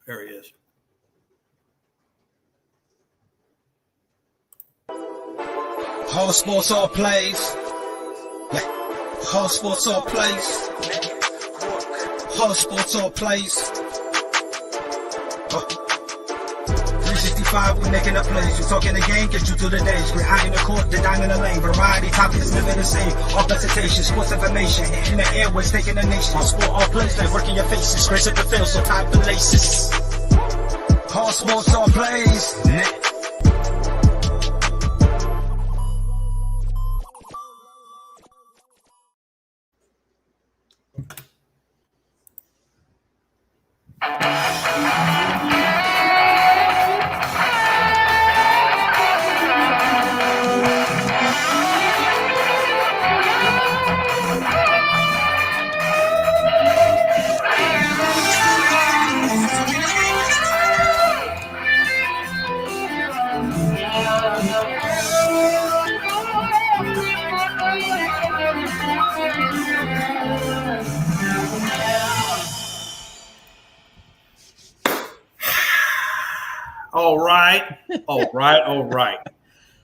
There he is. All sports, all plays. All sports, all plays. All sports, all plays. 365, we making up plays. You talking the game, get you to the days. We're high in the court, the dime in the lane. Variety, topics, living the same. All presentation, sports information. In the airways, taking the nation. All sport, all plays, they working your faces. Grace at the field, so tie the laces. All sports, all plays. All right.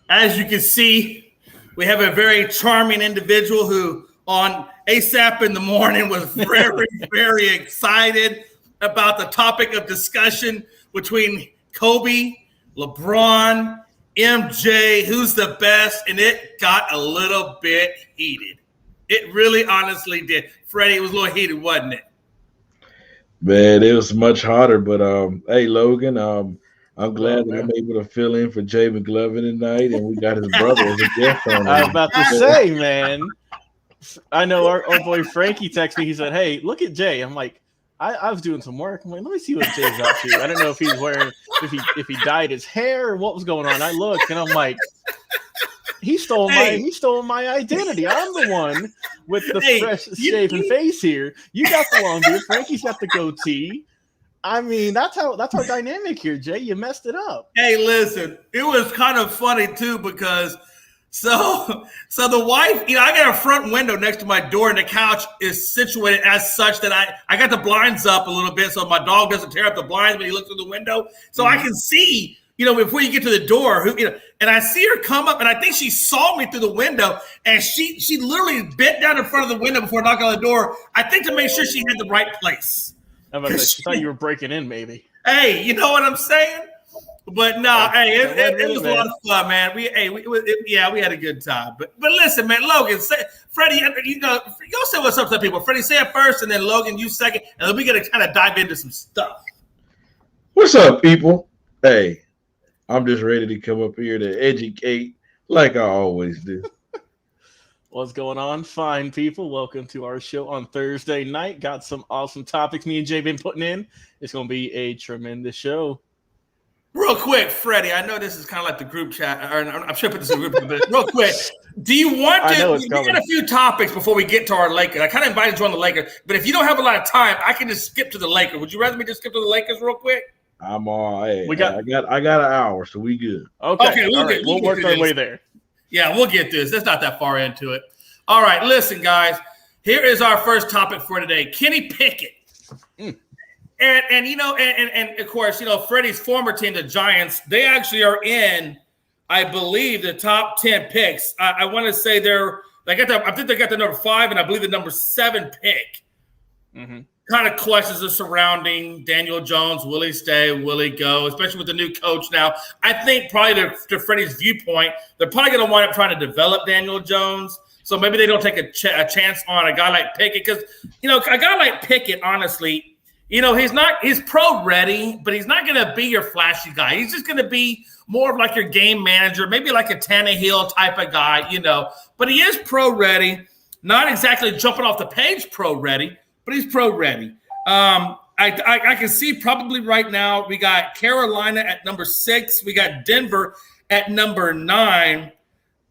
As you can see, we have a very charming individual who on ASAP in the morning was very, very excited about the topic of discussion between Kobe, LeBron, MJ, who's the best, and it got a little bit heated. It really honestly did. Freddie, it was a little heated, wasn't it? Man, it was much hotter, but hey, Logan, I'm glad that I'm able to fill in for Jay McLovin tonight, and we got his brother as a guest on. I was about to say, man, I know our boy Frankie texted me. He said, "Hey, look at Jay." I'm like, I was doing some work. I'm like, let me see what Jay's up to. I don't know if he's wearing, if he dyed his hair or what was going on. I looked and I'm like, he stole my identity. I'm the one with the fresh shaven face here. You got the long beard. Frankie's got the goatee. I mean, that's our dynamic here, Jay. You messed it up. Hey, listen, it was kind of funny too because so the wife, I got a front window next to my door, and the couch is situated as such that I got the blinds up a little bit so my dog doesn't tear up the blinds when he looks through the window, so I can see, before you get to the door, and I see her come up, and I think she saw me through the window, and she literally bent down in front of the window before knocking on the door. I think to make sure she had the right place. She thought you were breaking in, maybe. Hey, you know what I'm saying? But no, it was a lot of fun, man. We had a good time. But listen, man, Logan, Freddie, go say what's up to people. Freddie, say it first, and then Logan, you second, and then we got to kind of dive into some stuff. What's up, people? Hey, I'm just ready to come up here to educate like I always do. What's going on, fine people? Welcome to our show on Thursday night. Got some awesome topics me and Jay been putting in. It's going to be a tremendous show. Real quick, Freddie, I know this is kind of like the group chat, or I'm sure I put this in the group, but real quick, do you want to? We got a few topics before we get to our Lakers. I kind of invited you on the Lakers, but if you don't have a lot of time, I can just skip to the Lakers. Would you rather me just skip to the Lakers real quick? I'm all right. I got an hour, so we good. Okay, we'll work our way there. Yeah, we'll get this. That's not that far into it. All right, listen, guys. Here is our first topic for today. Kenny Pickett. And of course, Freddie's former team, the Giants, they actually are in, I believe, the top 10 picks. I want to say I think they got the number 5 and I believe the number 7 pick. Mm-hmm. Kind of questions are surrounding Daniel Jones. Will he stay? Will he go? Especially with the new coach now. I think probably to Freddie's viewpoint, they're probably going to wind up trying to develop Daniel Jones. So maybe they don't take a chance on a guy like Pickett because, a guy like Pickett, honestly, he's pro ready, but he's not going to be your flashy guy. He's just going to be more of like your game manager, maybe like a Tannehill type of guy, but he is pro ready, not exactly jumping off the page pro ready, but he's pro ready. I can see probably right now we got Carolina at number 6. We got Denver at number 9.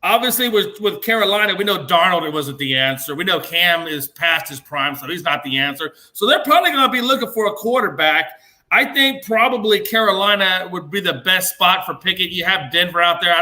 Obviously, with Carolina, we know Darnold wasn't the answer. We know Cam is past his prime, so he's not the answer. So they're probably going to be looking for a quarterback. I think probably Carolina would be the best spot for Pickett. You have Denver out there.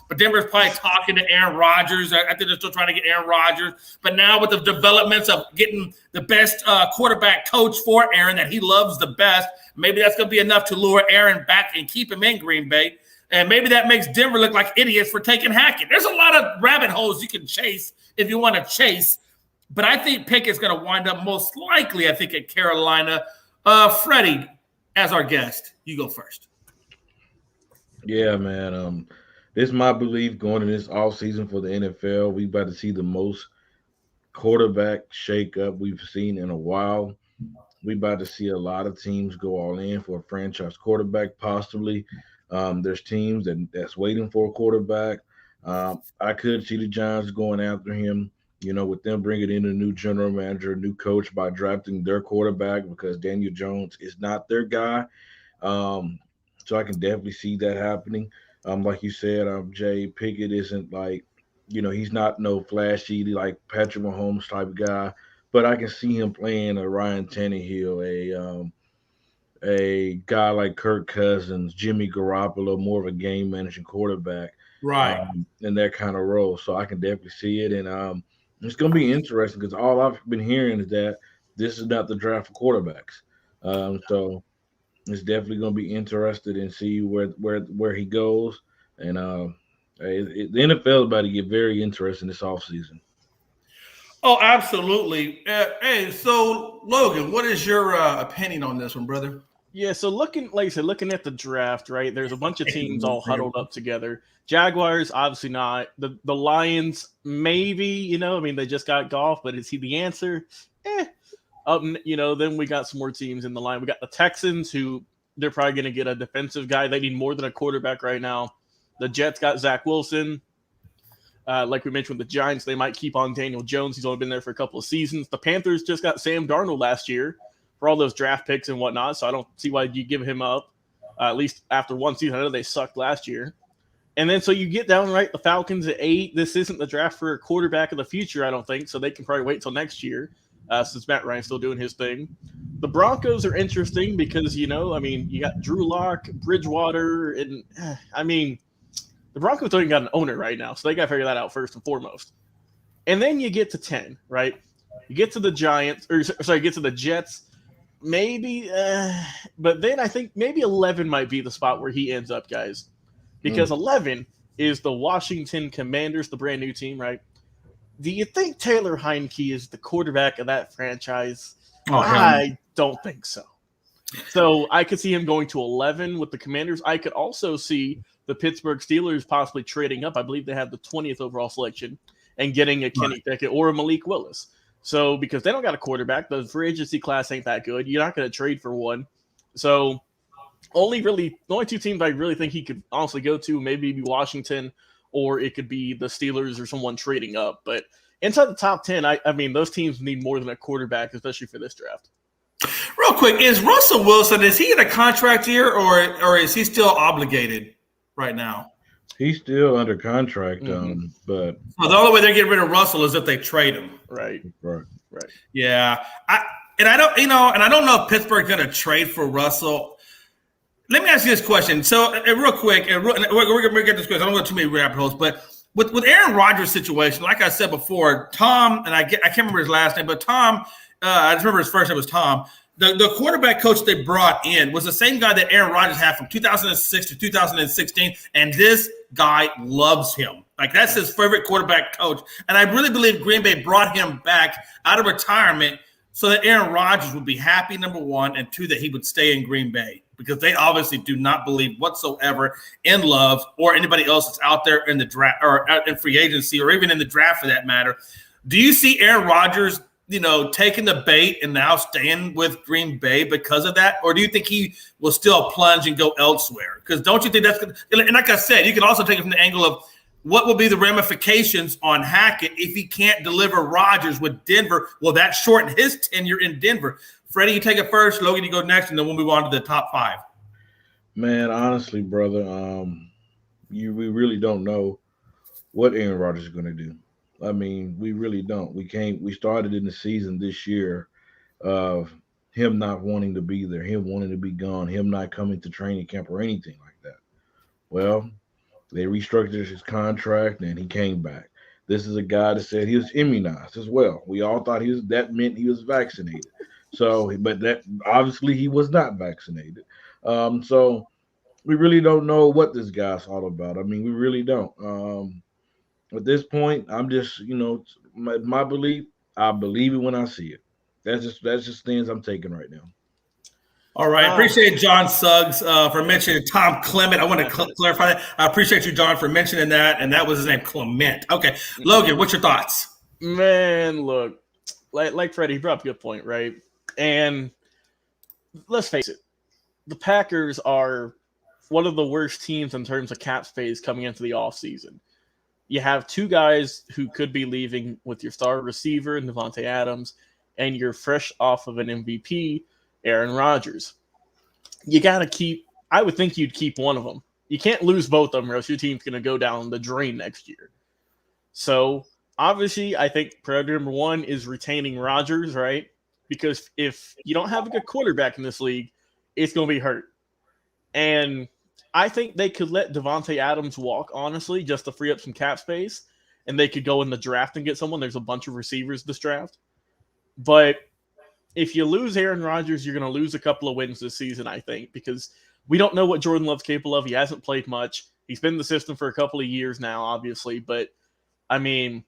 But Denver's probably talking to Aaron Rodgers. I think they're still trying to get Aaron Rodgers. But now with the developments of getting the best quarterback coach for Aaron that he loves the best, maybe that's going to be enough to lure Aaron back and keep him in Green Bay. And maybe that makes Denver look like idiots for taking Hackett. There's a lot of rabbit holes you can chase if you want to chase. But I think Pickett's going to wind up most likely, I think, at Carolina. Freddie, as our guest, you go first. Yeah, man. This is my belief going in this offseason for the NFL. We about to see the most quarterback shakeup we've seen in a while. We about to see a lot of teams go all in for a franchise quarterback, possibly. There's teams that's waiting for a quarterback. I could see the Giants going after him, with them bringing in a new general manager, new coach by drafting their quarterback because Daniel Jones is not their guy. So I can definitely see that happening. Like you said, Jay, Pickett isn't like, he's not no flashy like Patrick Mahomes type guy, but I can see him playing a Ryan Tannehill, a guy like Kirk Cousins, Jimmy Garoppolo, more of a game managing quarterback, right? In that kind of role. So I can definitely see it, and it's going to be interesting because all I've been hearing is that this is not the draft for quarterbacks. So it's definitely going to be interested and see where he goes. And the NFL is about to get very interesting this offseason. Oh, absolutely. Hey, so Logan, what is your opinion on this one, brother? Yeah, so looking at the draft, right? There's a bunch of teams all huddled up together. Jaguars, obviously not. The Lions, maybe. They just got Goff, but is he the answer? Then we got some more teams in the line. We got the Texans, who they're probably going to get a defensive guy. They need more than a quarterback right now. The Jets got Zach Wilson. Like we mentioned with the Giants, they might keep on Daniel Jones. He's only been there for a couple of seasons. The Panthers just got Sam Darnold last year for all those draft picks and whatnot, so I don't see why you give him up, at least after one season. I know they sucked last year. And then so you get down, right, the Falcons at 8. This isn't the draft for a quarterback of the future, I don't think, so they can probably wait till next year since Matt Ryan's still doing his thing. The Broncos are interesting because, you got Drew Lock, Bridgewater, and, the Broncos don't even got an owner right now, so they got to figure that out first and foremost. And then you get to 10, right? You get to the get to the Jets. Maybe, but then I think maybe 11 might be the spot where he ends up, guys. Because 11 is the Washington Commanders, the brand new team, right? Do you think Taylor Heineke is the quarterback of that franchise? I don't think so. So I could see him going to 11 with the Commanders. I could also see the Pittsburgh Steelers possibly trading up. I believe they have the 20th overall selection and getting a Kenny Pickett or a Malik Willis. So because they don't got a quarterback, the free agency class ain't that good. You're not going to trade for one. So the only two teams I really think he could honestly go to maybe be Washington, or it could be the Steelers or someone trading up. But inside the top 10, I mean, those teams need more than a quarterback, especially for this draft. Real quick, is Russell Wilson, is he in a contract year or is he still obligated right now? He's still under contract, but the only way they're getting rid of Russell is if they trade him. Right. Yeah, I don't know if Pittsburgh's going to trade for Russell. Let me ask you this question. So, real quick, we're going to get this question. I don't go too many rabbit holes, but with Aaron Rodgers' situation, like I said before, Tom, and I can't remember his last name, but Tom, I just remember his first name was Tom. The quarterback coach they brought in was the same guy that Aaron Rodgers had from 2006 to 2016, and this guy loves him. Like, that's his favorite quarterback coach. And I really believe Green Bay brought him back out of retirement so that Aaron Rodgers would be happy, number one, and two, that he would stay in Green Bay, because they obviously do not believe whatsoever in Love or anybody else that's out there in the draft or in free agency or even in the draft for that matter. Do you see Aaron Rodgers, taking the bait and now staying with Green Bay because of that? Or do you think he will still plunge and go elsewhere? Because don't you think that's good? And like I said, you can also take it from the angle of what will be the ramifications on Hackett if he can't deliver Rodgers with Denver? Will that shorten his tenure in Denver? Freddie, you take it first. Logan, you go next, and then we'll move on to the top 5. Man, honestly, brother, we really don't know what Aaron Rodgers is going to do. I mean, we really don't. We started in the season this year of him not wanting to be there, him wanting to be gone, him not coming to training camp or anything like that. Well, they restructured his contract and he came back. This is a guy that said he was immunized as well. We all thought that meant he was vaccinated. So, but that obviously he was not vaccinated. So we really don't know what this guy's all about. I mean, we really don't. At this point, I'm just, my belief. I believe it when I see it. That's just things I'm taking right now. All right. I appreciate John Suggs for mentioning Tom Clement. I want to clarify that. I appreciate you, John, for mentioning that. And that was his name, Clement. Okay. Logan, what's your thoughts? Man, look, like Freddie, he brought up a good point, right? And let's face it, the Packers are one of the worst teams in terms of cap space coming into the offseason. You have two guys who could be leaving with your star receiver, Davante Adams, and you're fresh off of an MVP, Aaron Rodgers. You got to keep – I would think you'd keep one of them. You can't lose both of them or else your team's going to go down the drain next year. So, obviously, I think priority number one is retaining Rodgers, right? Because if you don't have a good quarterback in this league, it's going to be hurt. And – I think they could let Davante Adams walk, honestly, just to free up some cap space, and they could go in the draft and get someone. There's a bunch of receivers this draft. But if you lose Aaron Rodgers, you're going to lose a couple of wins this season, I think, because we don't know what Jordan Love's capable of. He hasn't played much. He's been in the system for a couple of years now, obviously. But, I mean,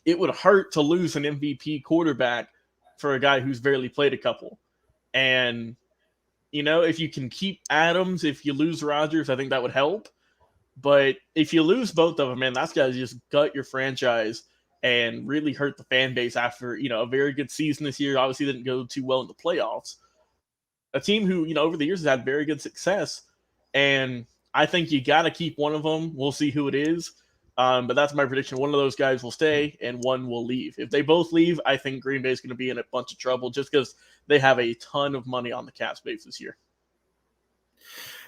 it would hurt to lose an MVP quarterback for a guy who's barely played a couple. And if you can keep Adams, if you lose Rodgers, I think that would help. But if you lose both of them, man, that's got to just gut your franchise and really hurt the fan base after, a very good season this year. Obviously didn't go too well in the playoffs. A team who, over the years has had very good success. And I think you got to keep one of them. We'll see who it is. But that's my prediction. One of those guys will stay and one will leave. If they both leave, I think Green Bay is going to be in a bunch of trouble just because they have a ton of money on the cap space this year.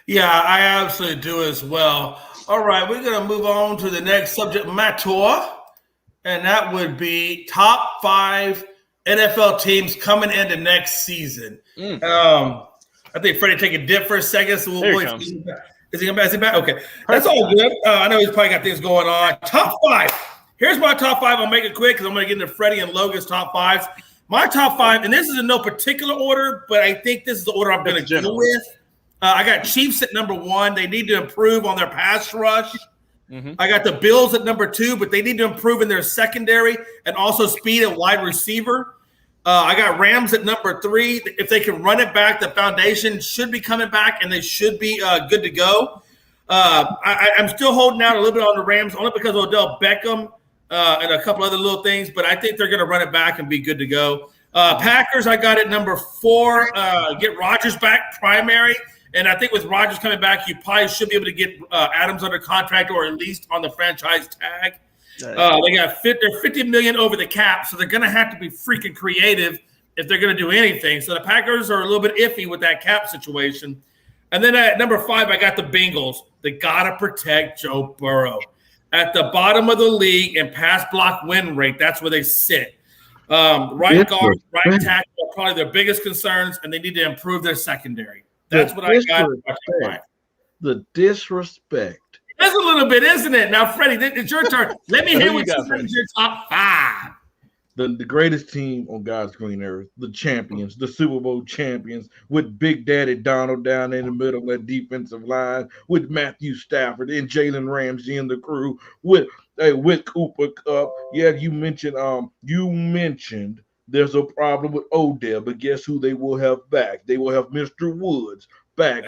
Yeah, I absolutely do as well. All right, we're going to move on to the next subject matter, and that would be top 5 NFL teams coming into next season. I think Freddie take a dip for a second. So Is he back? Okay. That's all good. I know he's probably got things going on. Top 5. Here's my top 5. I'll make it quick because I'm going to get into Freddie and Logan's top 5s. My top 5, and this is in no particular order, but I think this is the order I'm going to go with. I got Chiefs at number 1. They need to improve on their pass rush. Mm-hmm. I got the Bills at number 2, but they need to improve in their secondary and also speed at wide receiver. I got Rams at number 3. If they can run it back, the foundation should be coming back, and they should be good to go. I'm still holding out a little bit on the Rams, only because of Odell Beckham and a couple other little things, but I think they're going to run it back and be good to go. Packers, I got at number 4. Get Rodgers back primary, and I think with Rodgers coming back, you probably should be able to get Adams under contract or at least on the franchise tag. They got they're $50 million over the cap, so they're going to have to be freaking creative if they're going to do anything. So the Packers are a little bit iffy with that cap situation. And then at number 5, I got the Bengals. They got to protect Joe Burrow. At the bottom of the league in pass block win rate, that's where they sit. Right guard, right tackle are probably their biggest concerns, and they need to improve their secondary. That's what I got. The disrespect. That's a little bit, isn't it? Now, Freddie, it's your turn. Let me hear what you think is your top 5. The greatest team on God's green earth, the champions, the Super Bowl champions, with Big Daddy Donald down in the middle of that defensive line, with Matthew Stafford and Jalen Ramsey and the crew, with Cooper Kupp. Yeah, you mentioned there's a problem with Odell, but guess who they will have back? They will have Mr. Woods back.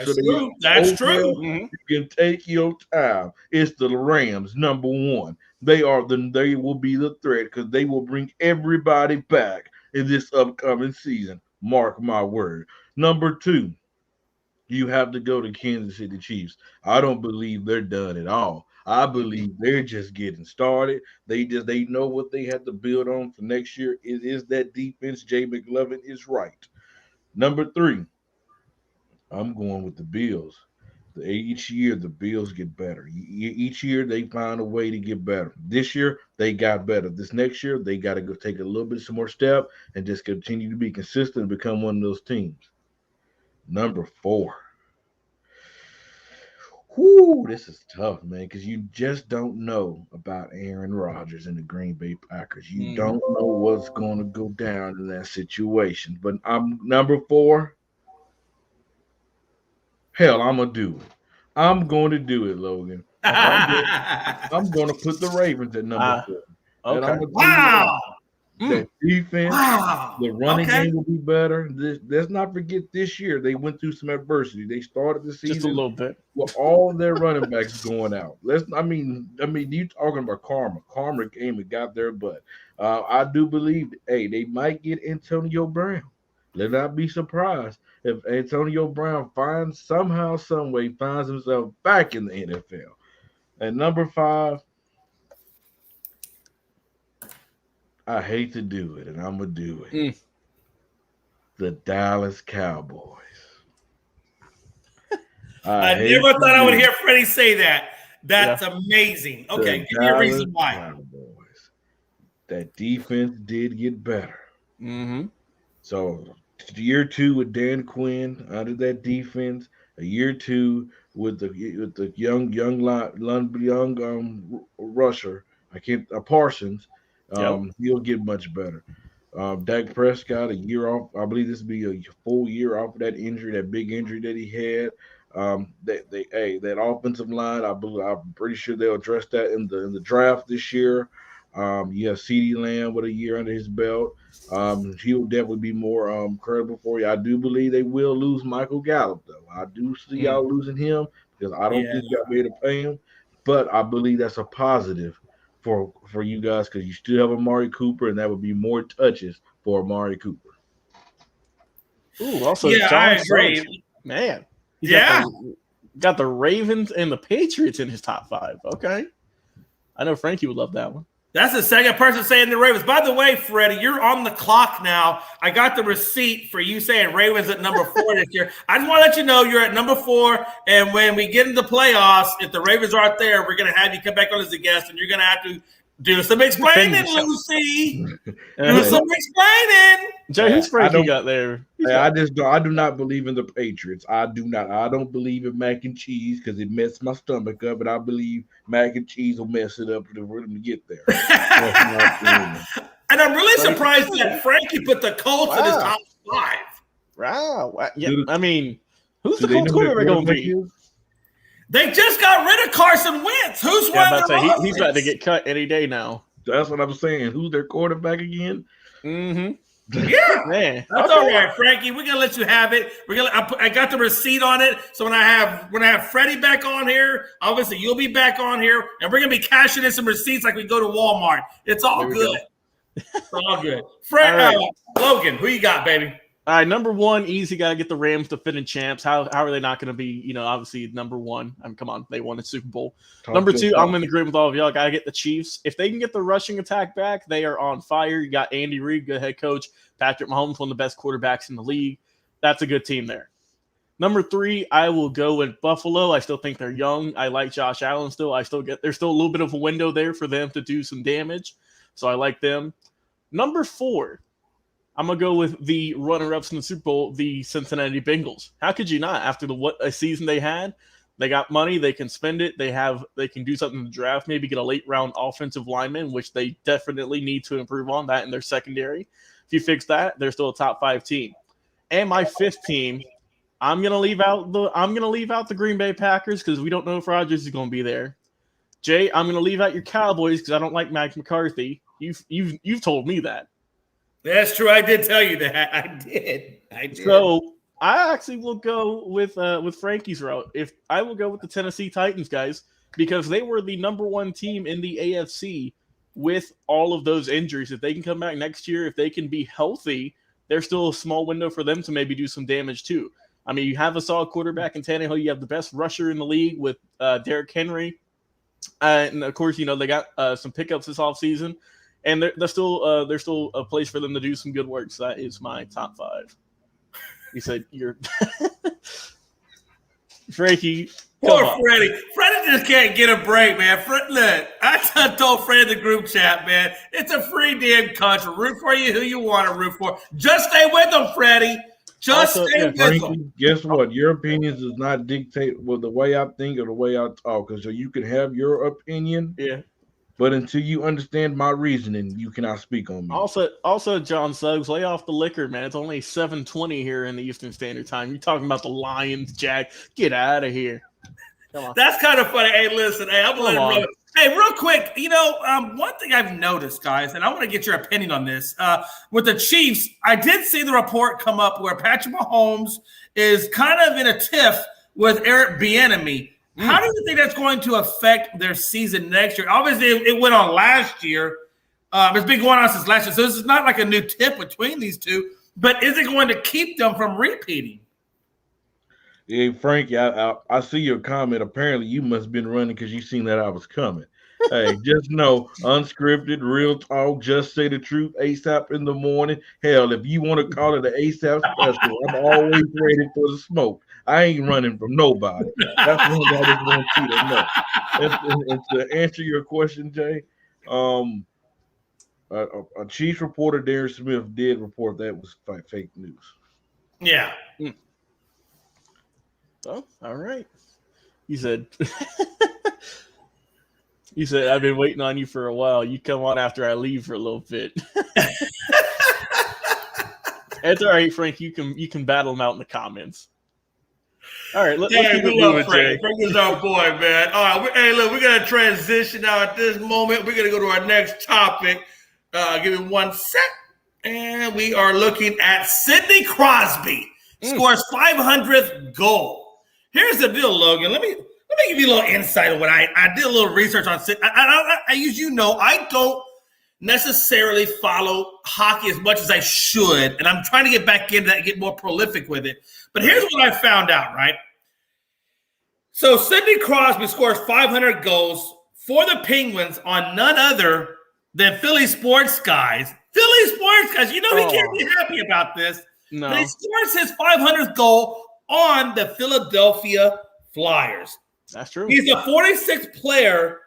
That's true. You can take your time. It's the Rams, number 1. They will be the threat because they will bring everybody back in this upcoming season. Mark my word. Number 2, you have to go to Kansas City Chiefs. I don't believe they're done at all. I believe they're just getting started. They know what they have to build on for next year. It is that defense. Jay McLovin is right. Number 3, I'm going with the Bills. Each year, the Bills get better. Each year, they find a way to get better. This year, they got better. This next year, they got to go take a little bit some more step and just continue to be consistent and become one of those teams. Number 4. Whoo, this is tough, man, because you just don't know about Aaron Rodgers and the Green Bay Packers. You don't know what's going to go down in that situation. But I'm number 4. Hell, I'm going to do it. I'm going to do it, Logan. I'm going to put the Ravens at number 4. And I'm gonna wow. That defense, the running game will be better. Let's not forget this year they went through some adversity. They started the season just a little bit with all their running backs going out. I mean, you talking about karma. Karma came and got their butt. I do believe, they might get Antonio Brown. Let not be surprised if Antonio Brown somehow, some way finds himself back in the NFL. And number 5. I hate to do it, and I'm going to do it. The Dallas Cowboys. I never thought I would hear Freddie say that. That's amazing. Okay, give me a reason why. Cowboys. That defense did get better. Mm-hmm. So, year 2 with Dan Quinn under that defense, a year 2 with the young rusher, Parsons. He'll get much better. Dak Prescott, a year off. I believe this will be a full year off of that injury, that big injury that he had. That offensive line, I'm pretty sure they'll address that in the draft this year. You have CeeDee Lamb with a year under his belt. He'll definitely be more credible for you. I do believe they will lose Michael Gallup, though. I do see y'all losing him because I don't think y'all be able to pay him. But I believe that's a positive for you guys because you still have Amari Cooper, and that would be more touches for Amari Cooper. Ooh, also, I agree. Man. Yeah. Got the Ravens and the Patriots in his top 5. Okay. I know Frankie would love that one. That's the second person saying the Ravens. By the way, Freddie, you're on the clock now. I got the receipt for you saying Ravens at number 4 this year. I just want to let you know you're at number 4. And when we get into playoffs, if the Ravens aren't there, we're going to have you come back on as a guest, and you're going to have to do some explaining, Lucy. Do some explaining. Jay, who's Frankie got there? I do not believe in the Patriots. I do not. I don't believe in mac and cheese because it messed my stomach up, and I believe mac and cheese will mess it up for them to get there. And I'm really surprised that Frankie put the Colts in his top 5. Wow. Yeah. I mean, who's the Colts quarterback going to be? They just got rid of Carson Wentz. Who's running the offense? He's about to get cut any day now. That's what I'm saying. Who's their quarterback again? Mm-hmm. Yeah, man. That's all right, Frankie. We're gonna let you have it. I got the receipt on it. So when I have Freddie back on here, obviously you'll be back on here, and we're gonna be cashing in some receipts like we go to Walmart. It's all good. It's all good. Logan, who you got, baby? All right, number 1, easy. Got to get the Rams, defending champs. How are they not going to be, obviously number 1? I mean, come on, they won the Super Bowl. Number 2, I'm in agreement with all of y'all. Got to get the Chiefs. If they can get the rushing attack back, they are on fire. You got Andy Reid, good head coach. Patrick Mahomes, one of the best quarterbacks in the league. That's a good team there. Number 3, I will go with Buffalo. I still think they're young. I like Josh Allen still. There's still a little bit of a window there for them to do some damage. So I like them. Number 4, I'm going to go with the runner-ups in the Super Bowl, the Cincinnati Bengals. How could you not? After what a season they had, they got money, they can spend it, they can do something in the draft, maybe get a late-round offensive lineman, which they definitely need to improve on that in their secondary. If you fix that, they're still a top 5 team. And my 5th team, I'm going to leave out the Green Bay Packers because we don't know if Rodgers is going to be there. Jay, I'm going to leave out your Cowboys because I don't like Mike McCarthy. You've told me that. That's true. I did tell you that. I did. So I actually will go with Frankie's route. If I will go with the Tennessee Titans, guys, because they were the number 1 team in the AFC with all of those injuries. If they can come back next year, if they can be healthy, there's still a small window for them to maybe do some damage too. I mean, you have a solid quarterback in Tannehill. You have the best rusher in the league with Derrick Henry. And of course, they got some pickups this offseason. And there's still a place for them to do some good work. So that is my top 5. He said, "You're Frankie. Poor Freddie. Freddie just can't get a break, man. Look, I told Freddie in the group chat, man, it's a free damn country. Root for you who you want to root for. Just stay with them, Freddie. Just stay with them. Guess what? Your opinions does not dictate the way I think or the way I talk. Because you can have your opinion. Yeah. But until you understand my reasoning, you cannot speak on me. Also, John Suggs, lay off the liquor, man. It's only 7:20 here in the Eastern Standard Time. You're talking about the Lions, Jack. Get out of here. Come on. That's kind of funny. Hey, listen. Hey, I'm going to let it roll. Hey, real quick, one thing I've noticed, guys, and I want to get your opinion on this. With the Chiefs, I did see the report come up where Patrick Mahomes is kind of in a tiff with Eric Bieniemy. How do you think that's going to affect their season next year? Obviously, it went on last year. It's been going on since last year, so this is not like a new tip between these two. But is it going to keep them from repeating? Hey, Frankie, I see your comment. Apparently, you must have been running because you seen that I was coming. Hey, just know, unscripted, real talk, just say the truth, ASAP in the morning. Hell, if you want to call it an ASAP special, I'm always ready for the smoke. I ain't running from nobody. That's one that I just want you to know. And to answer your question, Jay, a Chiefs reporter, Darren Smith, did report that was fake news. Yeah. Oh, all right. He said, I've been waiting on you for a while. You come on after I leave for a little bit. It's all right, Frank. You can battle him out in the comments. All right, let's keep it moving, Jay. Frank is our boy, man. All right, hey, look, we're going to transition now at this moment. We're going to go to our next topic. Give me 1 sec. And we are looking at Sidney Crosby. Scores 500th goal. Here's the deal, Logan. Let me give you a little insight on what I did a little research on Sidney. As you know, I don't necessarily follow hockey as much as I should, and I'm trying to get back into that and get more prolific with it. But here's what I found out, right? So Sidney Crosby scores 500 goals for the Penguins on none other than Philly Sports Guys. Philly Sports Guys, he can't be happy about this. No. But he scores his 500th goal on the Philadelphia Flyers. That's true. He's the 46th player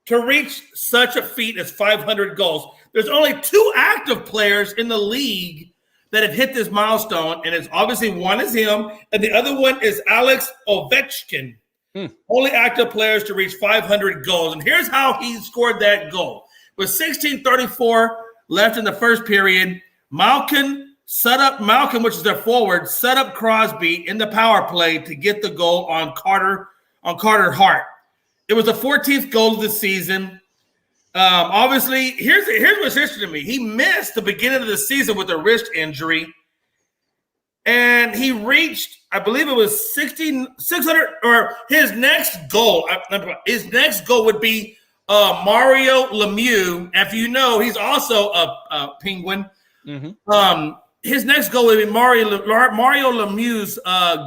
to reach such a feat as 500 goals. There's only 2 active players in the league that have hit this milestone, and it's obviously one is him, and the other one is Alex Ovechkin. Only active players to reach 500 goals. And here's how he scored that goal. With 16:34 left in the first period, Malkin, which is their forward, set up Crosby in the power play to get the goal on Carter Hart. It was the 14th goal of the season. Obviously, here's what's interesting to me. He missed the beginning of the season with a wrist injury, and he reached, I believe it was 600, or his next goal. His next goal would be Mario Lemieux. If you know, he's also a Penguin. Mm-hmm. His next goal would be Mario Lemieux's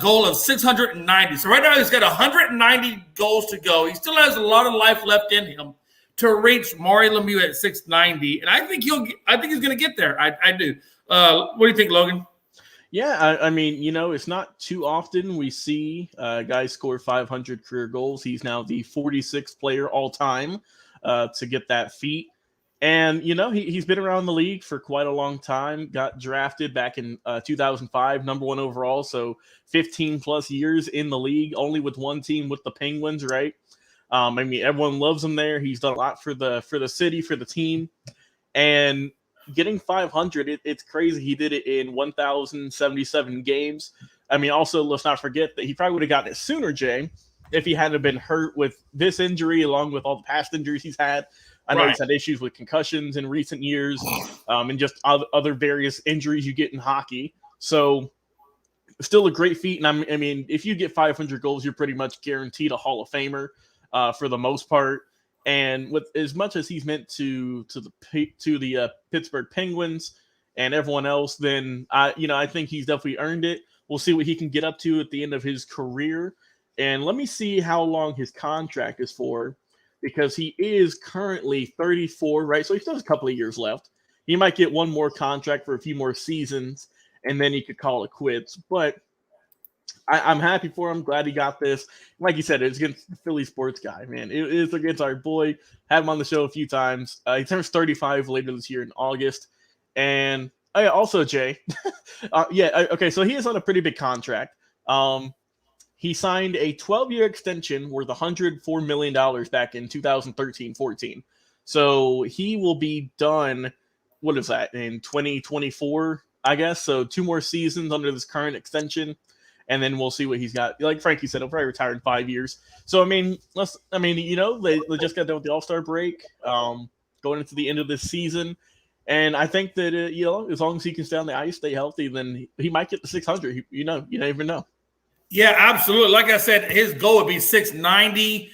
goal of 690. So right now he's got 190 goals to go. He still has a lot of life left in him to reach Mario Lemieux at 690, and I think he's going to get there. I do. What do you think, Logan? Yeah, I mean, it's not too often we see guys score 500 career goals. He's now the 46th player all time to get that feat. And, he's been around the league for quite a long time, got drafted back in 2005, number 1 overall. So 15 plus years in the league, only with one team, with the Penguins, right? I mean, everyone loves him there. He's done a lot for the city, for the team. And getting 500, it's crazy. He did it in 1,077 games. I mean, also, let's not forget that he probably would have gotten it sooner, Jay, if he hadn't been hurt with this injury, along with all the past injuries he's had. I know he's had issues with concussions in recent years, and just other various injuries you get in hockey. So still a great feat. And I mean, if you get 500 goals, you're pretty much guaranteed a Hall of Famer for the most part. And with as much as he's meant to the Pittsburgh Penguins and everyone else, then I think he's definitely earned it. We'll see what he can get up to at the end of his career. And let me see how long his contract is for, because he is currently 34, right? So he still has a couple of years left. He might get one more contract for a few more seasons, and then he could call it quits. But I'm happy for him. Glad he got this. Like you said, it's against the Philly sports guy, man. It is against our boy. Had him on the show a few times. He turns 35 later this year in August. And also, Jay. Okay, so he is on a pretty big contract. He signed a 12-year extension worth $104 million back in 2013-14. So he will be done, what is that, in 2024, I guess? So 2 more seasons under this current extension. And then we'll see what he's got. Like Frankie said, he'll probably retire in 5 years. So, they just got done with the All-Star break, going into the end of this season. And I think that, as long as he can stay on the ice, stay healthy, then he might get to 600. You never know. Yeah, absolutely. Like I said, his goal would be 690.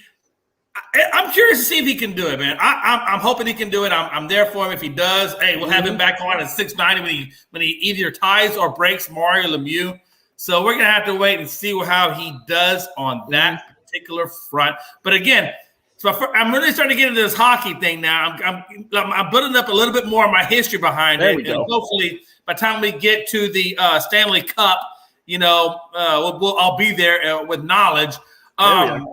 I'm curious to see if he can do it, man. I'm hoping he can do it. I'm there for him. If he does, hey, we'll have him back on at 690 when he either ties or breaks Mario Lemieux. So we're gonna have to wait and see how he does on that particular front. But again, I'm really starting to get into this hockey thing now. I'm building up a little bit more of my history behind it, and hopefully by the time we get to the Stanley Cup, I'll be there with knowledge. I'm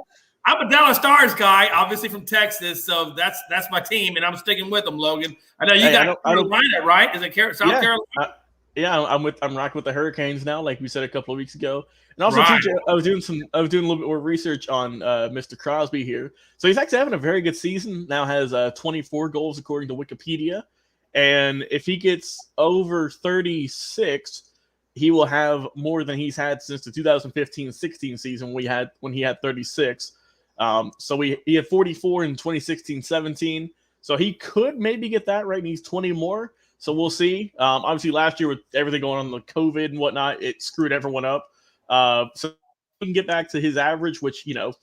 a Dallas Stars guy, obviously from Texas, so that's my team, and I'm sticking with them, Logan. I know you got Carolina, right? Is it South Carolina? I'm rocking with the Hurricanes now, like we said a couple of weeks ago. And also, TJ, I was doing a little bit more research on Mr. Crosby here. So he's actually having a very good season. Now has 24 goals according to Wikipedia, and if he gets over 36, he will have more than he's had since the 2015-16 season when he had 36. So he had 44 in 2016-17. So he could maybe get that right. And he's 20 more. So we'll see. Obviously, last year with everything going on, the COVID and whatnot, it screwed everyone up. So he can get back to his average, which, like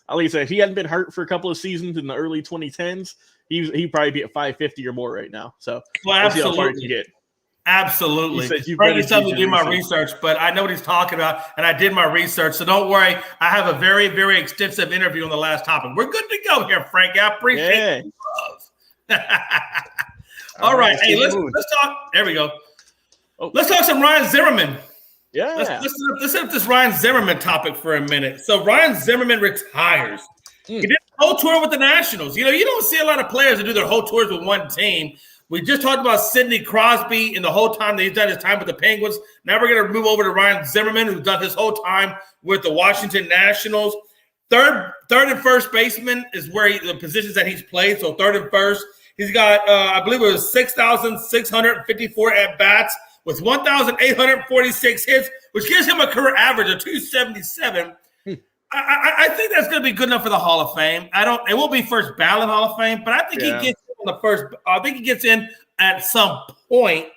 I said, if he hadn't been hurt for a couple of seasons in the early 2010s, he'd probably be at 550 or more right now. So we'll see how far he can get. Absolutely. Frankie's telling me to do my research, but I know what he's talking about, and I did my research. So don't worry. I have a very, very extensive interview on the last topic. We're good to go here, Frankie. I appreciate the love. All right. Hey, let's talk. There we go. Let's talk some Ryan Zimmerman. Yeah. Let's hit up this Ryan Zimmerman topic for a minute. So Ryan Zimmerman retires. He did a whole tour with the Nationals. You don't see a lot of players that do their whole tours with one team. We just talked about Sidney Crosby and the whole time that he's done his time with the Penguins. Now we're going to move over to Ryan Zimmerman, who's done his whole time with the Washington Nationals. Third and first baseman is where the positions that he's played. So third and first. He's got, I believe it was 6,654 at-bats with 1,846 hits, which gives him a career average of 277. I think that's going to be good enough for the Hall of Fame. It won't be first ballot Hall of Fame, but I think he gets in the first. I think he gets in at some point.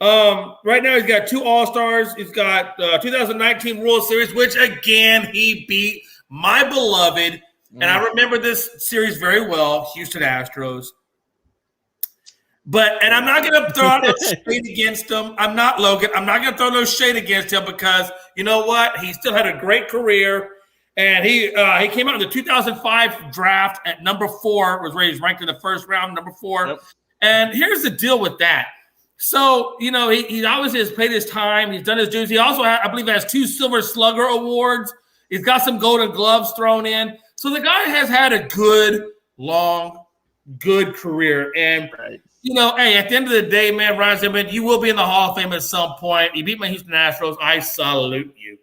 Right now, he's got 2 All-Stars. He's got 2019 World Series, which, again, he beat my beloved, and I remember this series very well, Houston Astros. And I'm not going to throw no shade against him. I'm not, Logan. I'm not going to throw no shade against him because you know what? He still had a great career. And he came out in the 2005 draft at number 4, was where he's ranked in the first round, number 4. Yep. And here's the deal with that. So, he obviously has paid his time. He's done his dues. He also, I believe, has 2 Silver Slugger awards. He's got some Golden Gloves thrown in. So the guy has had a good, long, good career. And hey, at the end of the day, man, Ryan Zimmerman, you will be in the Hall of Fame at some point. You beat my Houston Astros. I salute you.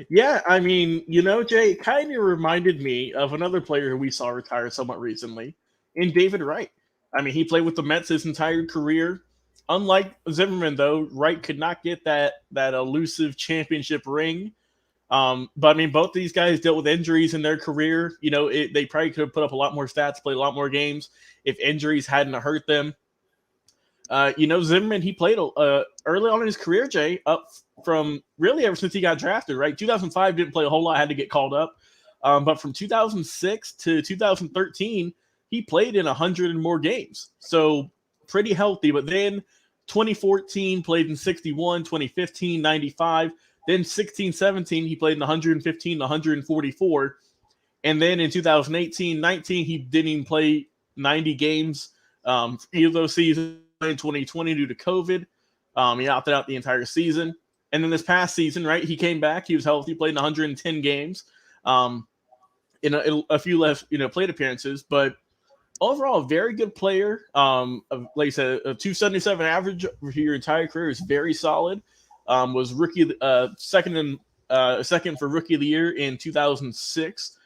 Yeah, Jay, it kind of reminded me of another player who we saw retire somewhat recently in David Wright. He played with the Mets his entire career. Unlike Zimmerman, though, Wright could not get that elusive championship ring. But both these guys dealt with injuries in their career. They probably could have put up a lot more stats, played a lot more games if injuries hadn't hurt them. Zimmerman, he played early on in his career, Jay, up from really ever since he got drafted, right? 2005 didn't play a whole lot, had to get called up. But from 2006 to 2013, he played in 100 and more games. So pretty healthy. But then 2014 played in 61, 2015, 95. Then 16-17, he played in 115, 144. And then in 2018-19, he didn't even play 90 games either of those seasons in 2020 due to COVID. He opted out the entire season. And then this past season, right, he came back. He was healthy, played in 110 games, in a few less, plate appearances. But overall, a very good player. Like I said, a 277 average for your entire career is very solid. Was rookie second for rookie of the year in 2006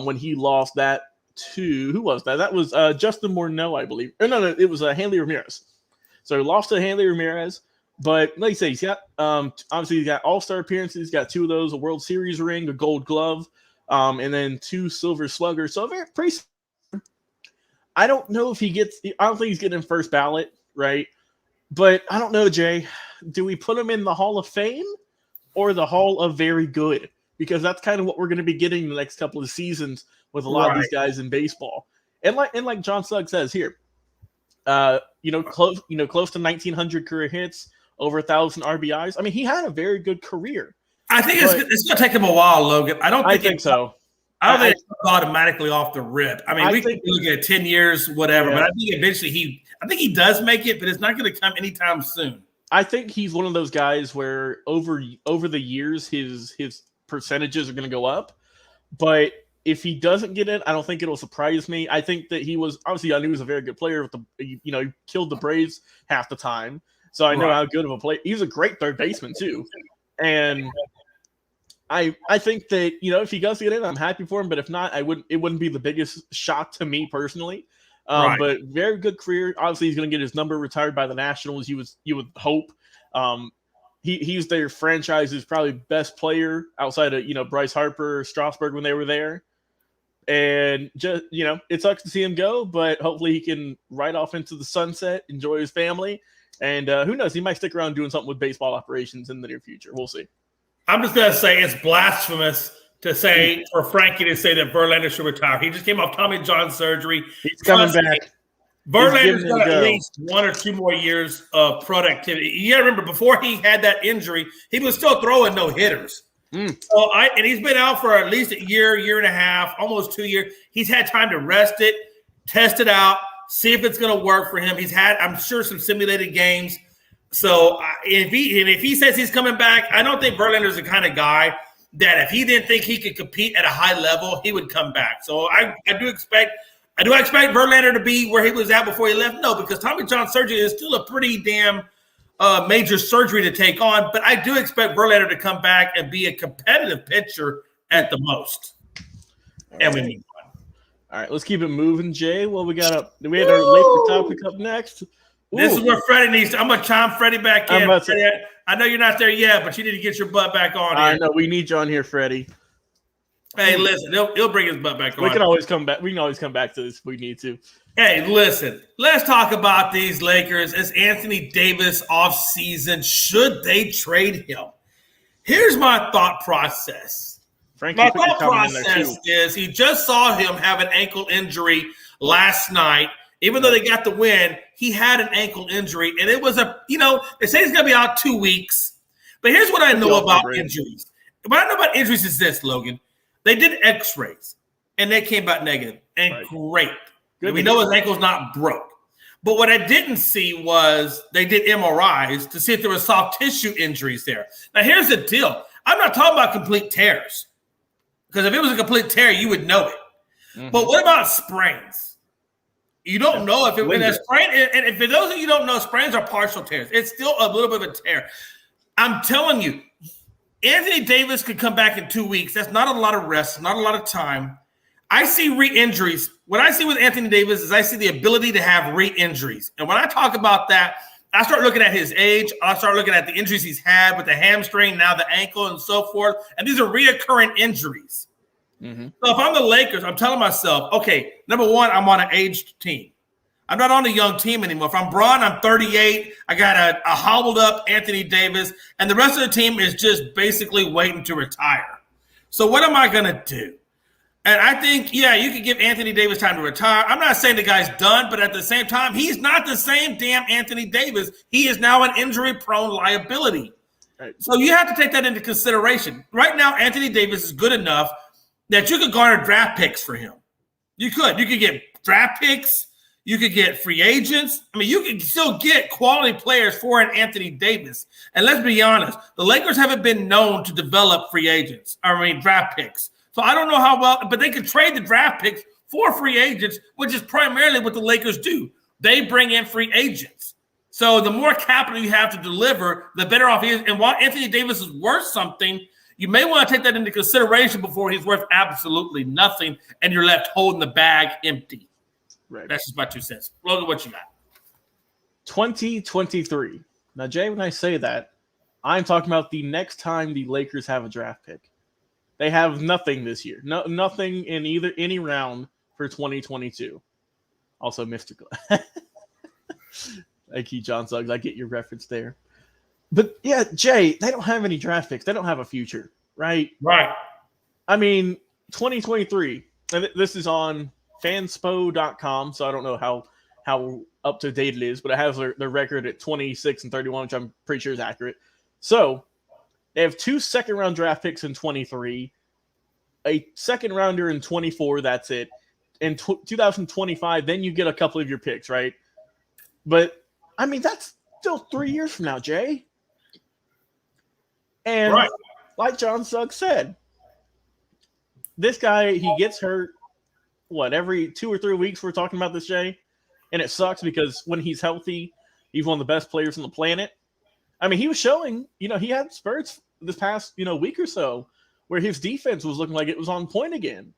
when he lost that to who was that? That was Justin Morneau, I believe. No, it was Hanley Ramirez. So he lost to Hanley Ramirez. But like I say, he's got obviously he's got all-star appearances. He's got 2 of those, a World Series ring, a Gold Glove, and then 2 Silver Sluggers. So very pretty. I don't know if he gets. I don't think he's getting first ballot, right? But I don't know, Jay. Do we put him in the Hall of Fame or the Hall of Very Good? Because that's kind of what we're going to be getting the next couple of seasons with a lot of these guys in baseball. And like John Sugg says here, close to 1,900 career hits, over 1,000 RBIs. I mean, he had a very good career. I think it's going to take him a while, Logan. I think so. I don't think it's automatically off the rip. I mean, we can look at 10 years, whatever, but I think eventually he does make it, but it's not going to come anytime soon. I think he's one of those guys where over the years his percentages are going to go up, but if he doesn't get in, I don't think it'll surprise me. I think that he was obviously I knew he was a very good player. He killed the Braves half the time, so I know how good of a player. He was a great third baseman too, and I think that if he does get in, I'm happy for him. But if not, it wouldn't be the biggest shock to me personally. But very good career. Obviously, he's going to get his number retired by the Nationals. You would hope. He's their franchise's probably best player outside of Bryce Harper, or Strasburg when they were there. And just it sucks to see him go, but hopefully he can ride off into the sunset, enjoy his family, and who knows, he might stick around doing something with baseball operations in the near future. We'll see. I'm just gonna say it's blasphemous to say for Frankie to say that Verlander should retire. He just came off Tommy John surgery. He's coming back. Verlander's got at least 1 or 2 more years of productivity. You got to remember, before he had that injury, he was still throwing no hitters. So and he's been out for at least a year and a half, almost 2 years. He's had time to rest it, test it out, see if it's going to work for him. He's had, I'm sure, some simulated games. So if he says he's coming back, I don't think Verlander's the kind of guy that if he didn't think he could compete at a high level, he would come back. So I do expect Verlander to be where he was at before he left. No, because Tommy John surgery is still a pretty damn major surgery to take on. But I do expect Verlander to come back and be a competitive pitcher at the most. And we need one. All right, let's keep it moving, Jay. Well, we had our Laker topic up next. This is where Freddie needs to. I'm going to chime Freddie back in. I know you're not there yet, but you need to get your butt back on here. I know. We need you on here, Freddie. Hey, listen, he'll bring his butt back on. We can always come back. We can always come back to this if we need to. Hey, listen, let's talk about these Lakers. It's Anthony Davis off-season. Should they trade him? Here's my thought process. Frankie, my thought process is he just saw him have an ankle injury last night. Even though they got the win, he had an ankle injury. And it was they say he's going to be out 2 weeks. But here's what I know about injuries. What I know about injuries is this, Logan. They did x-rays, and they came back negative. And great. And we know his ankle's not broke. But what I didn't see was they did MRIs to see if there were soft tissue injuries there. Now, here's the deal. I'm not talking about complete tears. Because if it was a complete tear, you would know it. Mm-hmm. But what about sprains? You don't know if it was a sprain. And for those of you who don't know, sprains are partial tears. It's still a little bit of a tear. I'm telling you, Anthony Davis could come back in 2 weeks. That's not a lot of rest, not a lot of time. I see re-injuries. What I see with Anthony Davis is I see the ability to have re-injuries. And when I talk about that, I start looking at his age. I start looking at the injuries he's had with the hamstring, now the ankle, and so forth. And these are reoccurring injuries. Mm-hmm. So if I'm the Lakers, I'm telling myself, okay, number one, I'm on an aged team. I'm not on a young team anymore. If I'm Bron, I'm 38. I got a hobbled up Anthony Davis, and the rest of the team is just basically waiting to retire. So what am I going to do? And I think, you could give Anthony Davis time to retire. I'm not saying the guy's done, but at the same time, he's not the same damn Anthony Davis. He is now an injury-prone liability. Right. So you have to take that into consideration. Right now, Anthony Davis is good enough that you could garner draft picks for him. You could get draft picks. You could get free agents. I mean, you can still get quality players for an Anthony Davis. And let's be honest, the Lakers haven't been known to develop free agents. Draft picks. So I don't know how well, but they could trade the draft picks for free agents, which is primarily what the Lakers do. They bring in free agents. So the more capital you have to deliver, the better off he is. And while Anthony Davis is worth something, you may want to take that into consideration before he's worth absolutely nothing and you're left holding the bag empty. Right. That's just my 2 cents. Logan, what you got? 2023. Now, Jay, when I say that, I'm talking about the next time the Lakers have a draft pick. They have nothing this year. Nothing in any round for 2022. Also mystical. Thank you, John Suggs. I get your reference there. But yeah, Jay, they don't have any draft picks. They don't have a future, right? Right. I mean, 2023, and this is on fanspo.com, so I don't know how up to date it is, but it has their record at 26-31, which I'm pretty sure is accurate. So they have 2 second-round draft picks in 23, a second-rounder in 24, that's it. In 2025, then you get a couple of your picks, right? But, I mean, that's still 3 years from now, Jay. And right. Like John Suggs said, this guy, he gets hurt, every 2 or 3 weeks we're talking about this, Jay? And it sucks because when he's healthy, he's one of the best players on the planet. I mean, he was showing, he had spurts this past, week or so where his defense was looking like it was on point again.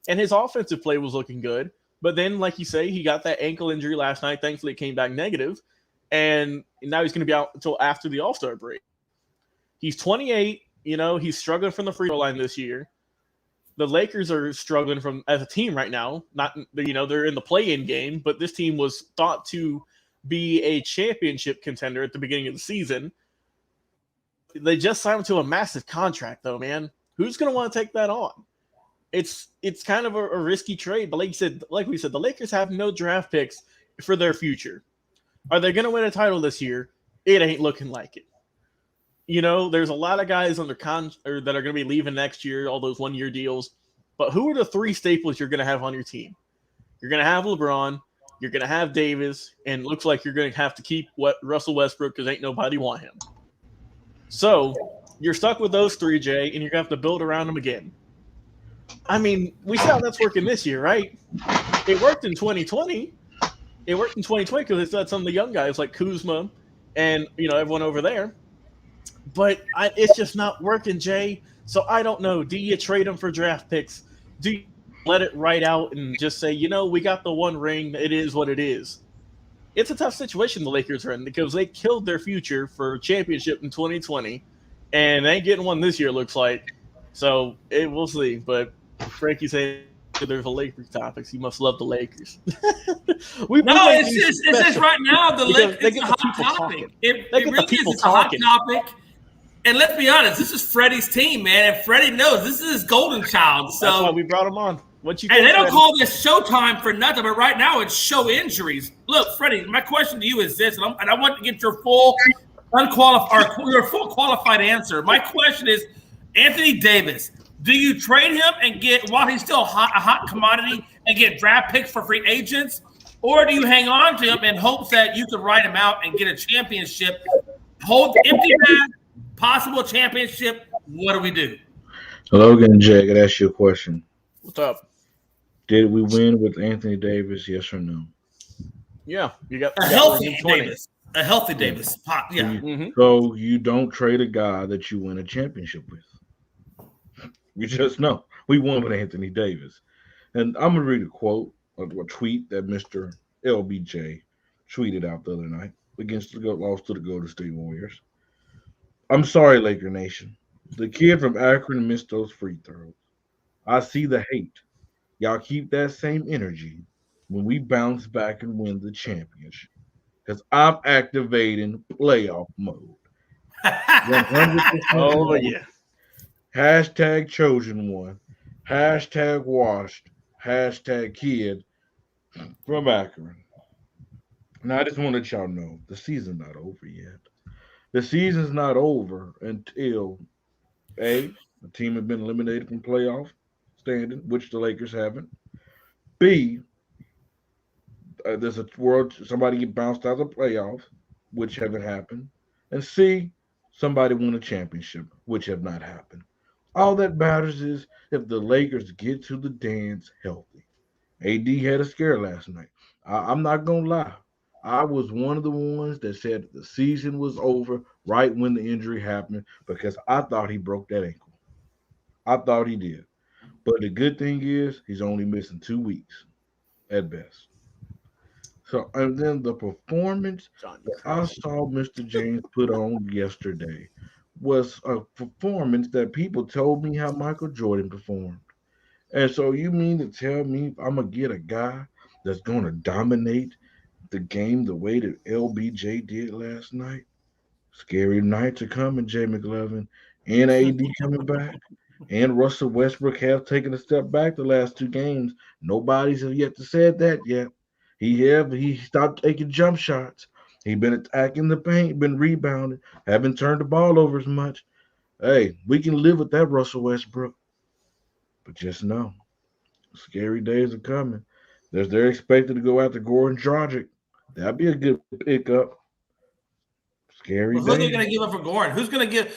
And his offensive play was looking good. But then, like you say, he got that ankle injury last night. Thankfully, it came back negative. And now he's going to be out until after the All-Star break. He's 28. He's struggling from the free throw line this year. The Lakers are struggling as a team right now. Not, they're in the play-in game, but this team was thought to be a championship contender at the beginning of the season. They just signed him to a massive contract, though, man. Who's going to want to take that on? It's kind of a risky trade, but like we said, the Lakers have no draft picks for their future. Are they going to win a title this year? It ain't looking like it. There's a lot of guys under that are going to be leaving next year, all those one-year deals. But who are the 3 staples you're going to have on your team? You're going to have LeBron, you're going to have Davis, and it looks like you're going to have to keep Russell Westbrook because ain't nobody want him. So you're stuck with those 3, Jay, and you're going to have to build around them again. I mean, we see how that's working this year, right? It worked in 2020. It worked in 2020 because it's got some of the young guys like Kuzma and, everyone over there. But it's just not working, Jay. So I don't know. Do you trade them for draft picks? Do you let it ride out and just say, we got the 1 ring. It is what it is. It's a tough situation the Lakers are in because they killed their future for a championship in 2020. And they ain't getting one this year, looks like. So we'll see. But Frankie saying there's a Lakers topics. You must love the Lakers. It's just right now the Lakers. It's a hot topic. It really is a hot topic. And let's be honest, this is Freddie's team, man. And Freddie knows this is his golden child. So that's why we brought him on. And they don't call this showtime for nothing, but right now it's show injuries. Look, Freddie, my question to you is this, and I want to get your full qualified answer. My question is, Anthony Davis, do you trade him and get, while he's still a hot commodity, and get draft picks for free agents? Or do you hang on to him in hopes that you can write him out and get a championship, hold the empty bag, possible championship? What do we do? Logan and Jay, I could ask you a question. What's up? Did we win with Anthony Davis, yes or no? Yeah. You got a healthy Davis. A healthy Davis. Yeah. So you don't trade a guy that you win a championship with. We just know. We won with Anthony Davis. And I'm going to read a quote, a tweet that Mr. LBJ tweeted out the other night against the loss to the Golden State Warriors. I'm sorry, Laker Nation. The kid from Akron missed those free throws. I see the hate. Y'all keep that same energy when we bounce back and win the championship. Because I'm activating playoff mode. 100%. Oh, yeah. Hashtag chosen one. Hashtag washed. Hashtag kid from Akron. Now, I just want to let y'all know the season's not over yet. The season's not over until A, the team has been eliminated from playoff standing, which the Lakers haven't. B, there's a world somebody get bounced out of the playoffs, which haven't happened, and C, somebody won a championship, which have not happened. All that matters is if the Lakers get to the dance healthy. AD had a scare last night. I'm not gonna lie. I was one of the ones that said the season was over right when the injury happened because I thought he broke that ankle. I thought he did. But the good thing is he's only missing 2 weeks at best. So, and then the performance that I saw Mr. James put on yesterday was a performance that people told me how Michael Jordan performed. And so you mean to tell me I'm going to get a guy that's going to dominate the game the way that LBJ did last night? Scary nights are coming, Jay McLovin, and AD coming back. And Russell Westbrook have taken a step back the last 2 games. Nobody's yet to said that yet. He stopped taking jump shots. He been attacking the paint, been rebounding, haven't turned the ball over as much. Hey, we can live with that, Russell Westbrook. But just know, scary days are coming. They're expected to go after Gordon Dragic. That'd be a good pickup. Scary. Who are they going to give up for Gordon? Who's going to give?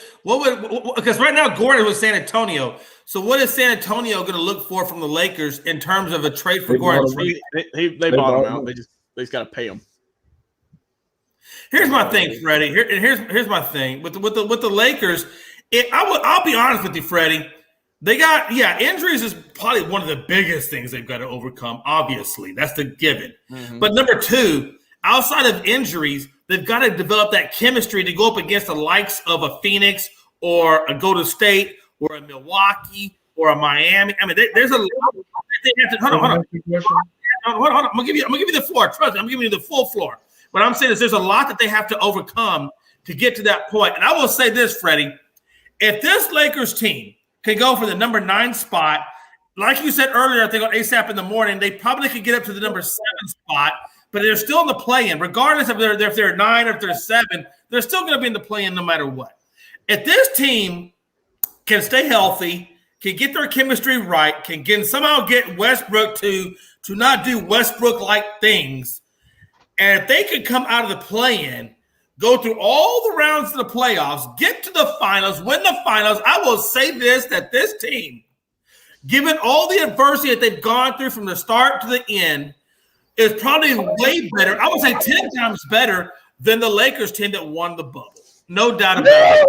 Because right now Gordon was San Antonio. So what is San Antonio going to look for from the Lakers in terms of a trade for Gordon? They bought him out. They just got to pay him. Here's my thing, Freddie. Here's my thing with the Lakers. I'll be honest with you, Freddie. They got injuries is probably one of the biggest things they've got to overcome. Obviously, that's the given. Mm-hmm. But number 2, outside of injuries, they've got to develop that chemistry to go up against the likes of a Phoenix or a Golden State or a Milwaukee or a Miami. I mean, there's a lot. They have to, hold on. I'm gonna give you the floor. Trust me, I'm giving you the full floor. What I'm saying is there's a lot that they have to overcome to get to that point. And I will say this, Freddie, if this Lakers team can go for the number 9 spot, like you said earlier, I think on ASAP in the morning, they probably could get up to the number 7 spot. But they're still in the play-in, regardless of if they're 9 or if they're 7. They're still going to be in the play-in no matter what. If this team can stay healthy, can get their chemistry right, can somehow get Westbrook to not do Westbrook-like things, and if they could come out of the play-in, go through all the rounds of the playoffs, get to the finals, win the finals, I will say that this team, given all the adversity that they've gone through from the start to the end, is probably way better. I would say 10 times better than the Lakers team that won the bubble. No doubt about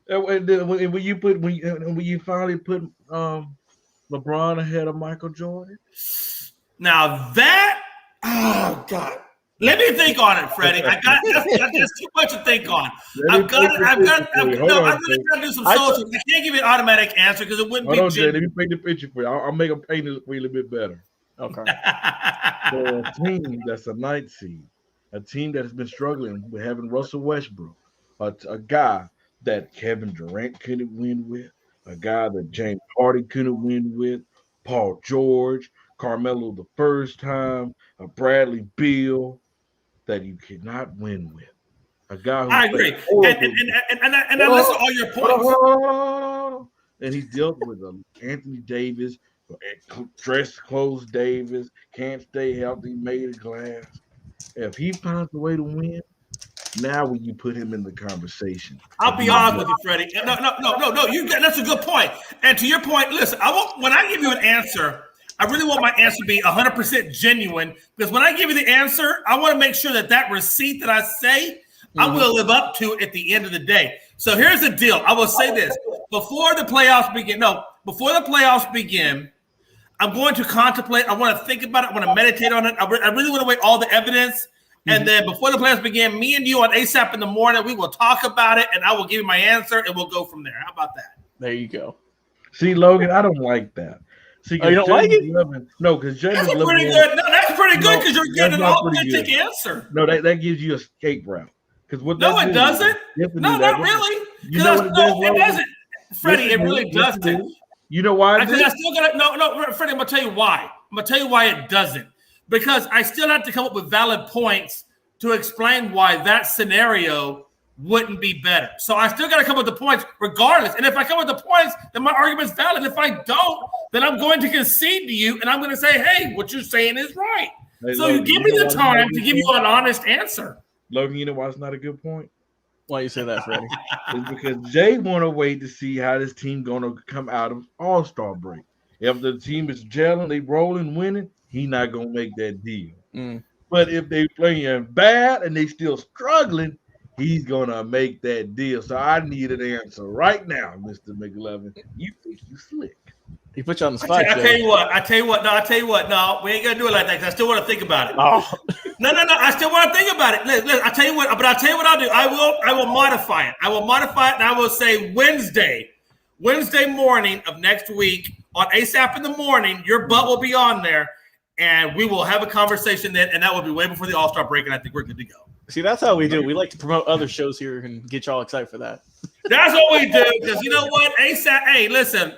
it. When you finally put LeBron ahead of Michael Jordan? Now that, oh God. Let me think on it, Freddie. That's too much to think on. I really got to do some social. I can't give you an automatic answer because it wouldn't be. Hold on, Jay. Let me paint the picture for you. I'll make them paint it for you a little bit better. Okay. For a team that's a 9th seed, a team that has been struggling with having Russell Westbrook, a guy that Kevin Durant couldn't win with, a guy that James Harden couldn't win with, Paul George, Carmelo the first time, a Bradley Beal that you cannot win with. A guy who I agree. And I listen to all your points. And he's dealt with Anthony Davis, dress clothes Davis, can't stay healthy, made of glass. If he finds a way to win, now will you put him in the conversation? I'll be honest with you, Freddie. No. That's a good point. And to your point, listen, when I give you an answer, I really want my answer to be 100% genuine because when I give you the answer, I want to make sure that receipt that I say, I'm going to live up to it at the end of the day. So here's the deal. I will say this. Before the playoffs begin, I'm going to contemplate. I want to think about it. I want to meditate on it. I really want to weigh all the evidence. And then before the playoffs begin, me and you on ASAP in the morning, we will talk about it, and I will give you my answer, and we'll go from there. How about that? There you go. See, Logan, I don't like that. See, you don't like it? No, because Jay that's McLovin. Pretty good. No, that's pretty good because you're getting an authentic answer. No, that gives you a escape route. No, it doesn't. No, not really. It doesn't. Freddie, it really doesn't. You know why? Because I still got to no, Freddie. I'm gonna tell you why. It doesn't. Because I still have to come up with valid points to explain why that scenario wouldn't be better. So I still got to come up with the points regardless. And if I come up with the points, then my argument's valid. If I don't, then I'm going to concede to you and I'm going to say, hey, what you're saying is right. Hey, So you Logan, give you me know the why it's not a time good to give you point? an honest answer. Logan, you know why it's not a good point? Why you say that, Freddie? It's because Jay want to wait to see how this team gonna come out of All-Star break. If the team is gelling, they rolling, winning, he not gonna make that deal. Mm. But if they playing bad and they still struggling, he's gonna make that deal. So I need an answer right now, Mr. McLovin. You think you slick? He put you on the I spot, tell Jay. you what. No, we ain't gonna do it like that. 'Cause I still want to think about it. Oh, No. I still want to think about it. Listen, I tell you what. But I'll tell you what I'll do. I will modify it. I will modify it, and I will say Wednesday morning of next week on ASAP in the morning. Your butt will be on there, and we will have a conversation then, and that will be way before the All-Star break, and I think we're good to go. see, that's how we do. We like to promote other shows here and get y'all excited for that. That's what we do, because you know what? ASAP, hey, listen,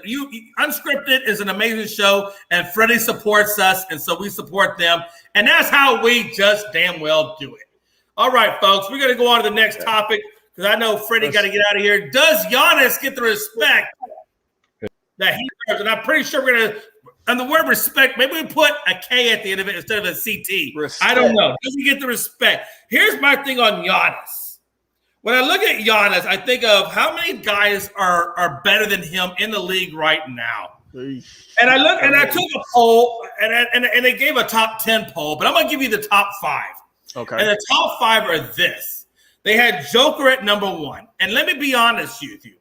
Unscripted is an amazing show, and Freddie supports us, and so we support them, and that's how we just damn well do it. All right, folks, we're going to go on to the next topic, because I know Freddie got to get out of here. Does Giannis get the respect that he deserves? And I'm pretty sure we're going to, on the word respect, maybe we put a K at the end of it instead of a CT. Respect. I don't know. Does he get the respect? Here's my thing on Giannis. When I look at Giannis, I think of how many guys are better than him in the league right now. And I took a poll, and they gave a top 10 poll, but I'm going to give you the top 5. Okay. And the top 5 are this. They had Joker at number 1. And let me be honest with you.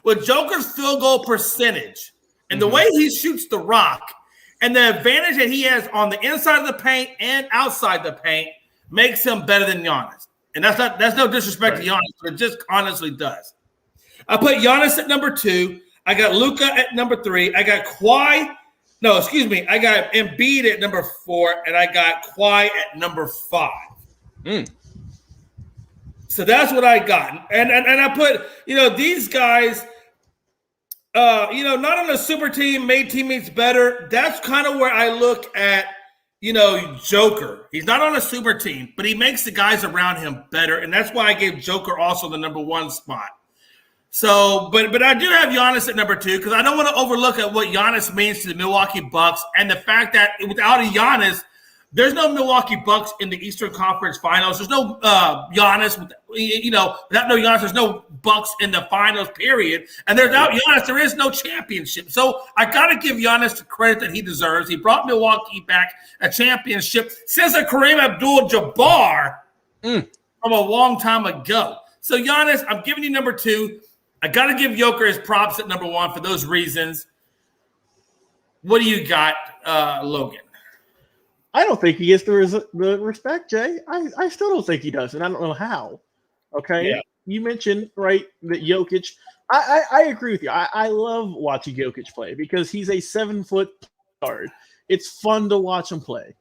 With Joker's field goal percentage and the way he shoots the rock and the advantage that he has on the inside of the paint and outside the paint makes him better than Giannis. And that's no disrespect to Giannis, but it just honestly does. I put Giannis at number 2. I got Luka at number 3. I got Kawhi. No, excuse me. I got Embiid at number 4, and I got Kawhi at number 5. So that's what I got. And I put, these guys, not on a super team, made teammates better. That's kind of where I look at, Joker. He's not on a super team, but he makes the guys around him better. And that's why I gave Joker also the number 1 spot. So, but I do have Giannis at number 2 because I don't want to overlook at what Giannis means to the Milwaukee Bucks and the fact that without a Giannis, there's no Milwaukee Bucks in the Eastern Conference Finals. There's no Giannis. Without no Giannis, there's no Bucks in the finals, period. And without Giannis, there is no championship. So I got to give Giannis the credit that he deserves. He brought Milwaukee back a championship since a Kareem Abdul-Jabbar from a long time ago. So Giannis, I'm giving you number 2. I got to give Joker his props at number 1 for those reasons. What do you got, Logan? I don't think he gets the respect, Jay. I still don't think he does, and I don't know how. Okay? Yeah. You mentioned, right, that Jokic. I agree with you. I love watching Jokic play because he's a 7-foot guard. It's fun to watch him play.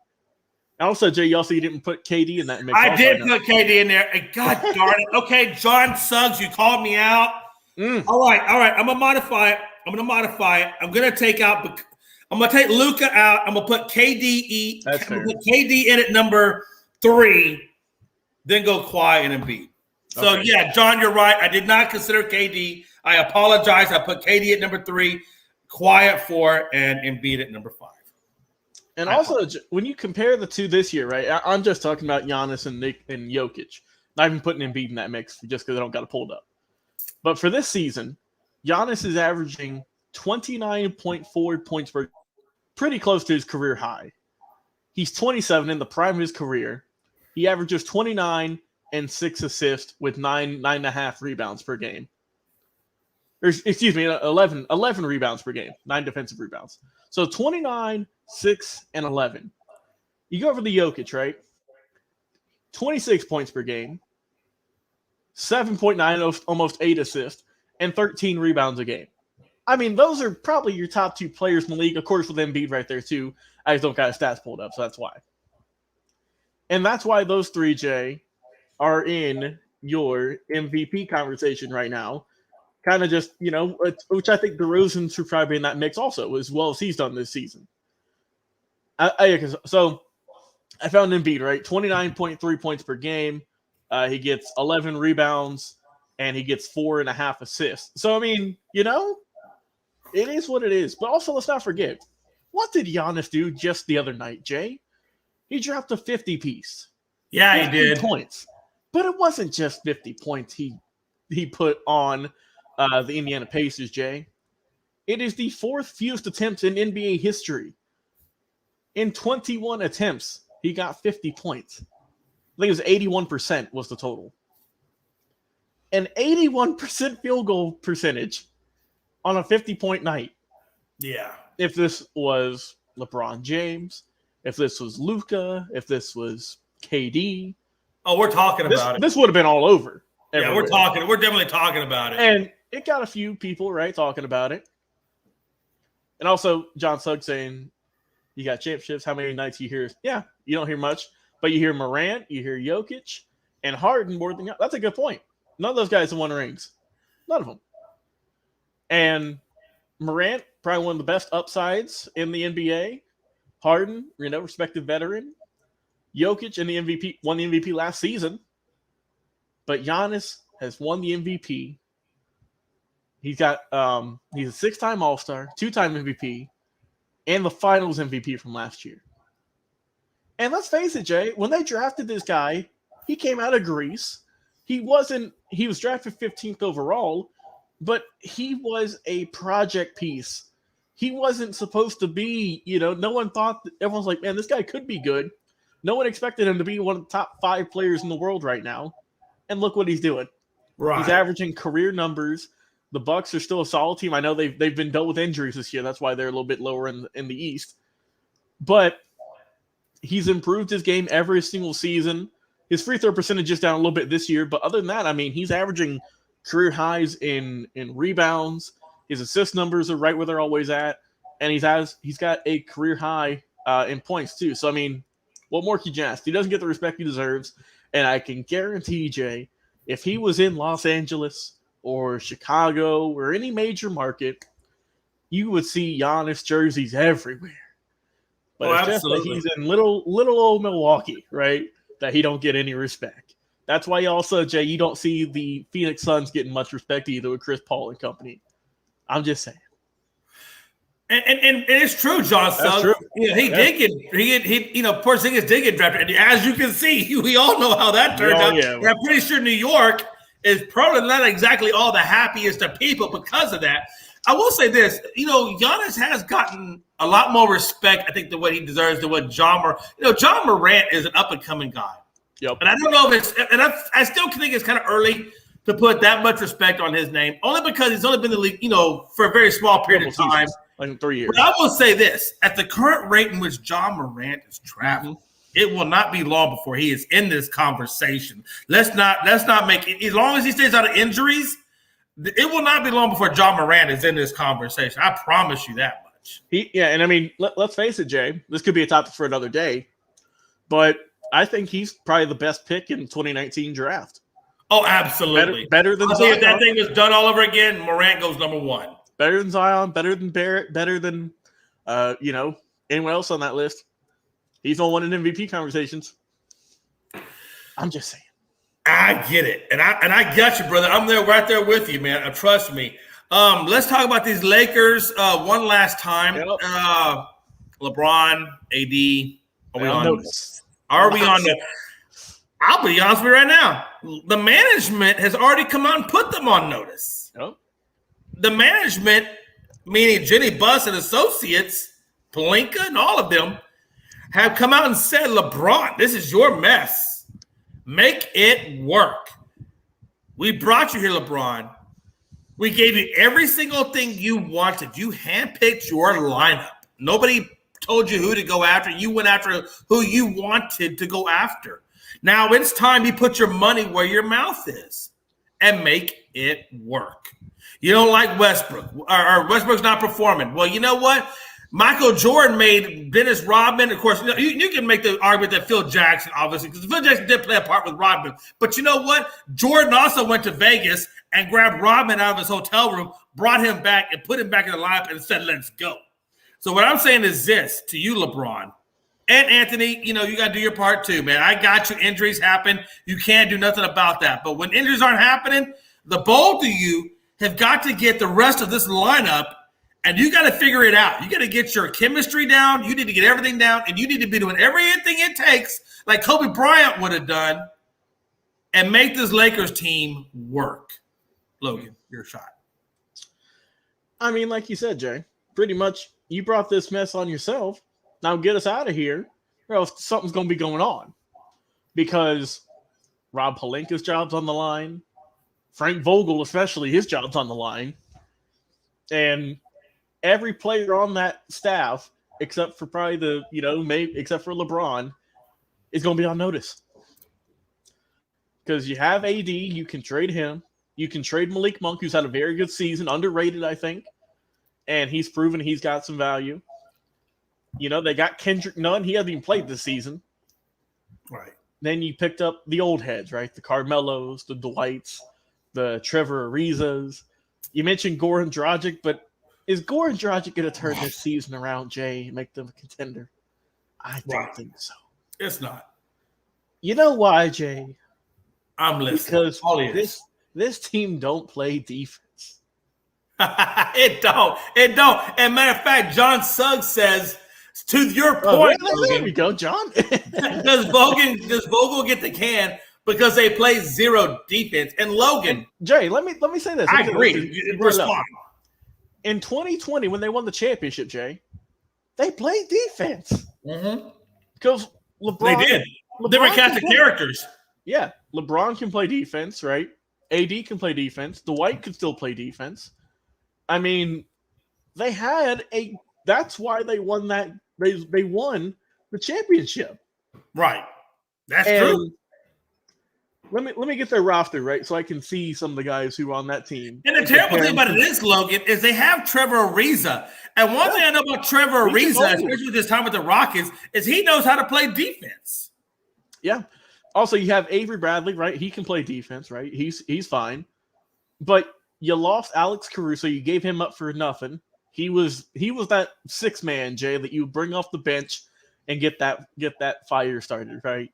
Also, Jay, you didn't put KD in that mix. I did put KD in there. God darn it. Okay, John Suggs, you called me out. All right. I'm going to modify it. I'm going to take out – I'm going to take Luka out. I'm going to put KD put KD in at number 3, then go Kawhi and Embiid. So, yeah, John, you're right. I did not consider KD. I apologize. I put KD at number 3, Kawhi at 4, and Embiid at number 5. And also, when you compare the two this year, right, I'm just talking about Giannis and Jokic. Not even putting Embiid in that mix just because I don't got it pulled up. But for this season, Giannis is averaging 29.4 points per game, pretty close to his career high. He's 27 in the prime of his career. He averages 29 and 6 assists with 9.5 rebounds per game. Or, excuse me, 11 rebounds per game, 9 defensive rebounds. So 29, 6, and 11. You go over the Jokic, right? 26 points per game, 7.9, almost 8 assists, and 13 rebounds a game. I mean, those are probably your top 2 players in the league. Of course, with Embiid right there, too. I just don't got his stats pulled up, so that's why. And that's why those 3, Jay, are in your MVP conversation right now. Kind of just, which I think DeRozan should probably be in that mix also, as well as he's done this season. So I found Embiid, right? 29.3 points per game. He gets 11 rebounds, and he gets 4.5 assists. So, I mean, it is what it is. But also, let's not forget, what did Giannis do just the other night, Jay? He dropped a 50 piece. Yeah, he did. Points. But it wasn't just 50 points he put on the Indiana Pacers, Jay. It is the fourth fewest attempts in NBA history. In 21 attempts, he got 50 points. I think it was 81% was the total. An 81% field goal percentage on a 50-point night. Yeah. If this was LeBron James, if this was Luka, if this was KD. Oh, we're talking about it. This would have been all over. Yeah, we're definitely talking about it. And it got a few people, right, talking about it. And also, John Sugg saying, you got championships. How many nights you hear? Yeah, you don't hear much. But you hear Morant, you hear Jokic, and Harden more than – that's a good point. None of those guys have won rings. None of them. And Morant, probably one of the best upsides in the NBA. Harden, respected veteran. Jokic in the MVP, won the MVP last season. But Giannis has won the MVP. He's got he's a 6-time All-Star, 2-time MVP, and the Finals MVP from last year. And let's face it, Jay, when they drafted this guy, he came out of Greece. He was drafted 15th overall, but he was a project piece. He wasn't supposed to be, no one thought – everyone's like, man, this guy could be good. No one expected him to be one of the top 5 players in the world right now. And look what he's doing. Right. He's averaging career numbers. The Bucks are still a solid team. I know they've been dealt with injuries this year. That's why they're a little bit lower in the East. But he's improved his game every single season. His free throw percentage is down a little bit this year. But other than that, I mean, he's averaging career highs in rebounds. His assist numbers are right where they're always at. And he's got a career high in points too. So, I mean, what more could you ask? He doesn't get the respect he deserves. And I can guarantee, Jay, if he was in Los Angeles or Chicago or any major market, you would see Giannis jerseys everywhere. But it's just that he's in little old Milwaukee, right, that he don't get any respect. That's why also, Jay, you don't see the Phoenix Suns getting much respect either with Chris Paul and company. I'm just saying. And it's true, John. That's true. Porzingis did get drafted. And as you can see, we all know how that turned out. Yeah. And I'm pretty sure New York is probably not exactly all the happiest of people because of that. I will say this, Giannis has gotten a lot more respect, I think, than what he deserves, than what John Morant is an up-and-coming guy. Yep. And I don't know if I still think it's kind of early to put that much respect on his name, only because he's only been in the league, for a very small period of time. Like 3 years. But I will say this, at the current rate in which John Morant is traveling, it will not be long before he is in this conversation. Let's not make it, as long as he stays out of injuries, it will not be long before John Morant is in this conversation. I promise you that much. And I mean, let's face it, Jay, this could be a topic for another day, but I think he's probably the best pick in the 2019 draft. Oh, absolutely. Better than Zion. If that thing was done all over again, Morant goes number 1. Better than Zion, better than Barrett, better than, anyone else on that list. He's on one in MVP conversations. I'm just saying. I get it. And I got you, brother. I'm there right there with you, man. Trust me. Let's talk about these Lakers one last time. Yep. LeBron, AD, are we on notice? I'll be honest with you right now. The management has already come out and put them on notice. Yep. The management, meaning Jenny Buss and associates, Pelinka and all of them, have come out and said, LeBron, this is your mess. Make it work. We brought you here, LeBron. We gave you every single thing you wanted. You handpicked your lineup. Nobody told you who to go after. You went after who you wanted to go after. Now it's time you put your money where your mouth is and make it work. You don't like Westbrook, or Westbrook's not performing. Well, you know what? Michael Jordan made Dennis Rodman. Of course, you can make the argument that Phil Jackson, obviously, because Phil Jackson did play a part with Rodman. But you know what? Jordan also went to Vegas and grabbed Rodman out of his hotel room, brought him back, and put him back in the lineup and said, let's go. So what I'm saying is this to you, LeBron. And Anthony, you got to do your part too, man. I got you. Injuries happen. You can't do nothing about that. But when injuries aren't happening, the both of you have got to get the rest of this lineup And you got to figure it out. You got to get your chemistry down. You need to get everything down. And you need to be doing everything it takes, like Kobe Bryant would have done, and make this Lakers team work. Logan, your shot. I mean, like you said, Jay, pretty much you brought this mess on yourself. Now get us out of here, or else something's going to be going on. Because Rob Pelinka's job's on the line. Frank Vogel, especially, his job's on the line. And every player on that staff, except for probably except for LeBron, is going to be on notice. Because you have AD, you can trade him. You can trade Malik Monk, who's had a very good season, underrated, I think. And he's proven he's got some value. They got Kendrick Nunn. He hasn't even played this season. Right. Then you picked up the old heads, right? The Carmelos, the Dwights, the Trevor Arizas. You mentioned Goran Dragic, but is Goran Dragic going to turn this season around, Jay, and make them a contender? I don't think so. It's not. You know why, Jay? I'm listening. Because this team don't play defense. It don't. And matter of fact, John Suggs says, to your point, there we go, John. does Vogel get the can because they play zero defense? And Logan, Jay, let me say this. I agree. Respond. In 2020, when they won the championship, Jay, they played defense. Because LeBron, they did. Different cast of characters. Yeah, LeBron can play defense, right? AD can play defense. Dwight can still play defense. I mean, they had that's why they won that. They won the championship. Right. That's true. Let me get their roster, right, so I can see some of the guys who are on that team. And the terrible thing about it is, Logan, is they have Trevor Ariza. And one thing I know about Trevor Ariza, especially with his time with the Rockets, is he knows how to play defense. Yeah. Also, you have Avery Bradley, right? He can play defense, right? He's fine. But you lost Alex Caruso. You gave him up for nothing. He was that sixth man, Jay, that you bring off the bench and get that fire started, right?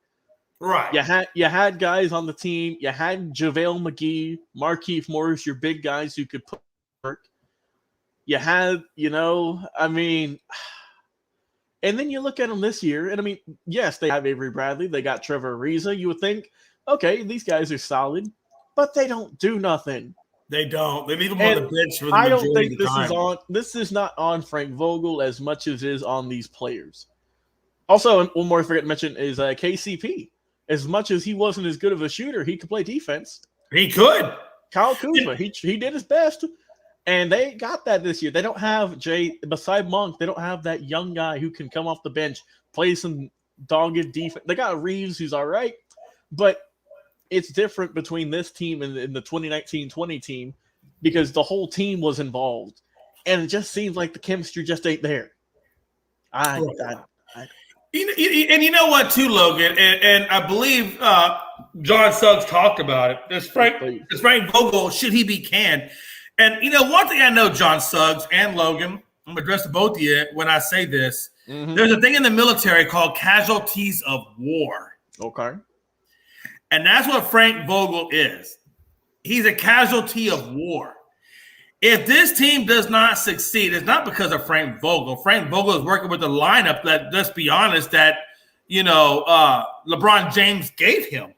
Right. You had guys on the team. You had JaVale McGee, Markieff Morris, your big guys who could put work. You had, and then you look at them this year, and I mean, yes, they have Avery Bradley. They got Trevor Ariza. You would think, okay, these guys are solid, but they don't do nothing. They don't. They leave them on the bench for the I majority don't think of the time. This is not on Frank Vogel as much as it is on these players. Also, one more I forgot to mention is KCP. As much as he wasn't as good of a shooter, he could play defense. He could. Kyle Kuzma, he did his best. And they got that this year. They don't have, Jay, beside Monk, they don't have that young guy who can come off the bench, play some dogged defense. They got Reeves, who's all right. But it's different between this team and the 2019-20 team because the whole team was involved. And it just seems like the chemistry just ain't there. And you know what, too, Logan? And I believe John Suggs talked about it. Does Frank Vogel, should he be canned? And, one thing I know, John Suggs and Logan, I'm going to address both of you when I say this. Mm-hmm. There's a thing in the military called casualties of war. Okay. And that's what Frank Vogel is. He's a casualty of war. If this team does not succeed, it's not because of Frank Vogel. Frank Vogel is working with the lineup that, let's be honest, that, LeBron James gave him.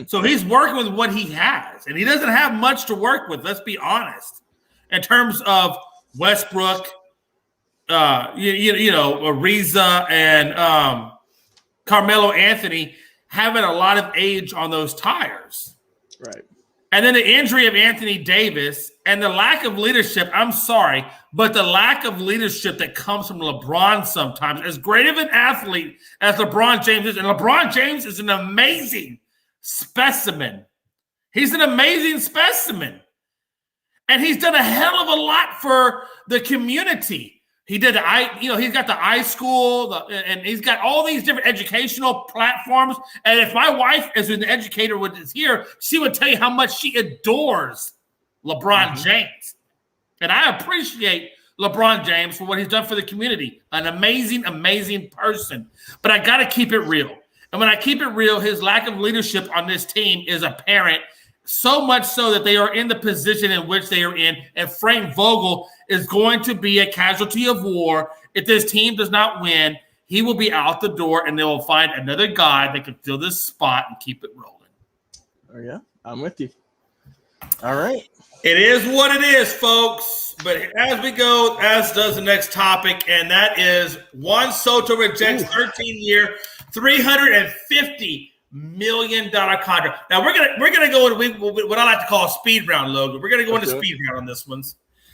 So he's working with what he has, and he doesn't have much to work with. Let's be honest. In terms of Westbrook, Ariza, and Carmelo Anthony having a lot of age on those tires, right? And then the injury of Anthony Davis and the lack of leadership. I'm sorry, but the lack of leadership that comes from LeBron sometimes, as great of an athlete as LeBron James is, and LeBron James is an amazing specimen. He's an amazing specimen. And he's done a hell of a lot for the community. He did he's got the iSchool, and he's got all these different educational platforms. And if my wife, as an educator, was here, she would tell you how much she adores LeBron James. And I appreciate LeBron James for what he's done for the community. An amazing, amazing person. But I got to keep it real. And when I keep it real, his lack of leadership on this team is apparent so much so that they are in the position in which they are in, and Frank Vogel is going to be a casualty of war. If this team does not win, he will be out the door, and they will find another guy that can fill this spot and keep it rolling. Oh, yeah, I'm with you. All right. It is what it is, folks. But as we go, as does the next topic, and that is Juan Soto rejects 13-year, $350 million contract. Now we're gonna go into what I like to call a speed round, Logan. We're gonna go into speed round on this one.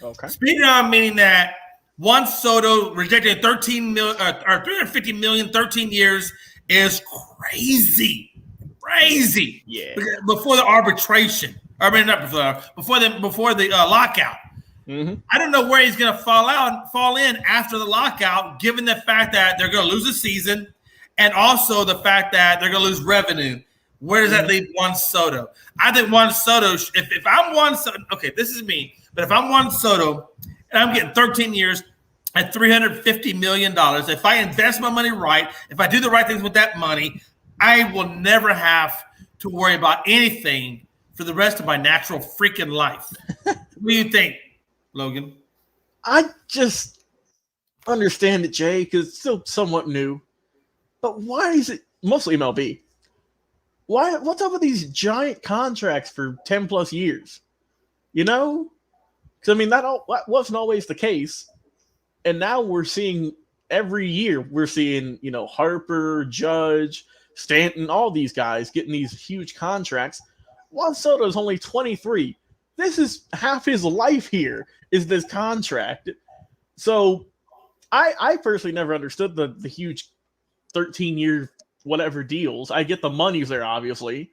Okay. Speed round meaning that Juan Soto rejecting $350 million, 13 years is crazy. Yeah. Before the arbitration. I mean, not before the lockout. Mm-hmm. I don't know where he's going to fall in after the lockout, given the fact that they're going to lose the season, and also the fact that they're going to lose revenue. Where does that leave Juan Soto? I think Juan Soto, if I'm Juan Soto, okay, this is me, but if I'm Juan Soto and I'm getting 13 years at $350 million, if I invest my money right, if I do the right things with that money, I will never have to worry about anything for the rest of my natural freaking life. What do you think, Logan? I just understand it, Jay, because it's still somewhat new. But why is it mostly MLB? What's up with these giant contracts for 10 plus years? You know? Because, I mean, that wasn't always the case. And now we're seeing every year, Harper, Judge, Stanton, all these guys getting these huge contracts. Juan Soto is only 23. This is half his life here, is this contract. So I personally never understood the huge 13-year whatever deals. I get the money's there, obviously.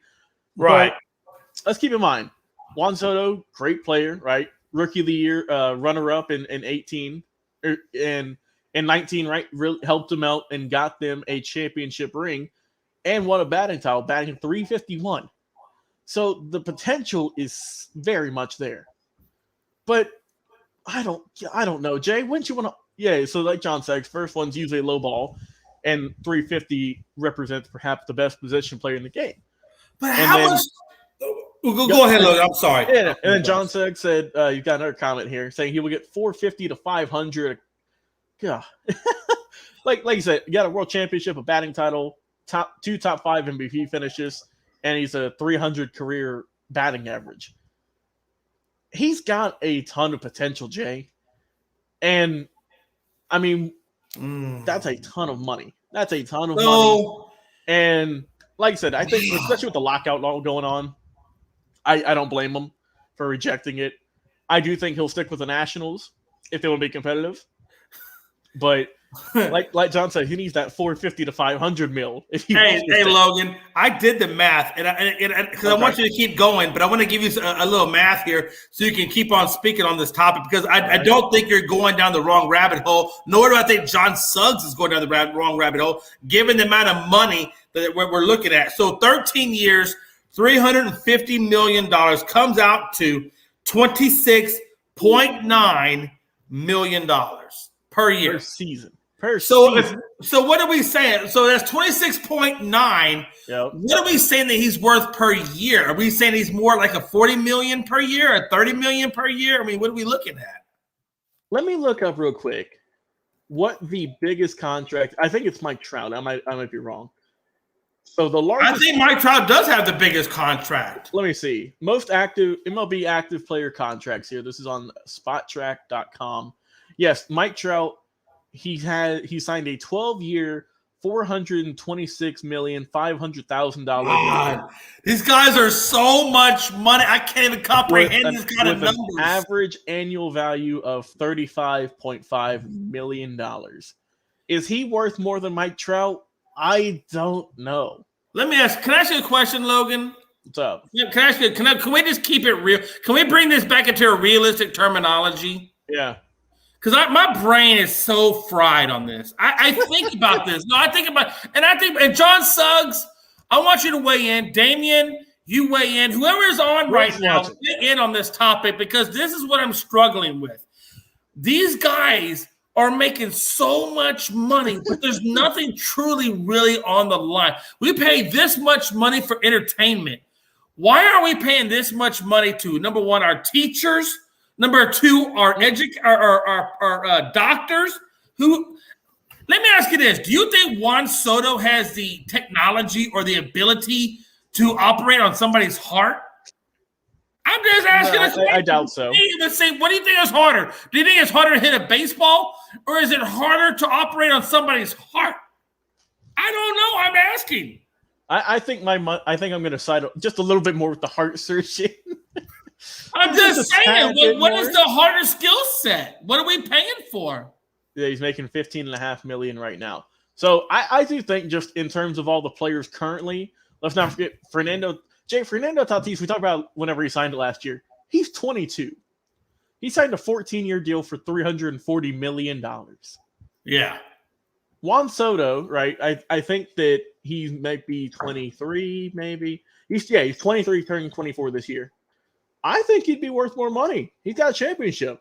Right. But let's keep in mind, Juan Soto, great player, right? Rookie of the year, runner-up in 18. And 19, right? Really helped him out and got them a championship ring and won a batting title, batting 351. So the potential is very much there. But I don't know, Jay. Wouldn't you want to? Yeah. So like John said, first one's usually a low ball, and 350 represents perhaps the best position player in the game. But much? Go ahead, Logan. I'm sorry. Yeah. And then John said, you've got another comment here saying he will get 450 to 500. Yeah. like you said, you got a world championship, a batting title, top 5 MVP finishes, and he's a 300 career batting average. He's got a ton of potential, Jay. And, I mean, that's a ton of money. That's a ton of money. And, like I said, I think, especially with the lockout law going on, I don't blame him for rejecting it. I do think he'll stick with the Nationals if they want to be competitive. But like John said, he needs that 450 to 500 mil. Hey, Logan, I did the math, because I want you to keep going, but I want to give you a little math here so you can keep on speaking on this topic, because I don't think you're going down the wrong rabbit hole, nor do I think John Suggs is going down the wrong rabbit hole, given the amount of money that we're looking at. So 13 years, $350 million comes out to $26.9 million per year. Per season. So what are we saying? So that's 26.9. Yep. What are we saying that he's worth per year? Are we saying he's more like a 40 million per year or 30 million per year? I mean, what are we looking at? Let me look up real quick what the biggest contract. I think it's Mike Trout. I might be wrong. So the largest. I think Mike Trout does have the biggest contract. Let me see. Most active MLB active player contracts here. This is on SpotTrack.com. Yes, Mike Trout. He signed a 12-year, $426,500,000. These guys are so much money. I can't even comprehend this kind of numbers. An average annual value of $35.5 million. Is he worth more than Mike Trout? I don't know. Can I ask you a question, Logan? What's up? Yeah, can we just keep it real? Can we bring this back into a realistic terminology? Yeah. Because my brain is so fried on this. I think about this. No, I think about, and John Suggs, I want you to weigh in. Damian, you weigh in. Whoever is on right now, weigh in on this topic, because this is what I'm struggling with. These guys are making so much money, but there's nothing truly really on the line. We pay this much money for entertainment. Why are we paying this much money to, number one, our teachers, number two, our doctors? Who? Let me ask you this. Do you think Juan Soto has the technology or the ability to operate on somebody's heart? I'm just asking. I doubt so. What do you think is harder? Do you think it's harder to hit a baseball, or is it harder to operate on somebody's heart? I don't know. I'm asking. I think I'm going to side just a little bit more with the heart surgeon. I'm just saying. What is the harder skill set? What are we paying for? Yeah, he's making $15.5 million right now. So I do think, just in terms of all the players currently, let's not forget Fernando Tatis. We talked about whenever he signed it last year. He's 22. He signed a 14-year deal for $340 million. Yeah. Juan Soto, right? I think that he might be 23, maybe. He's 23, turning 24 this year. I think he'd be worth more money. He's got a championship.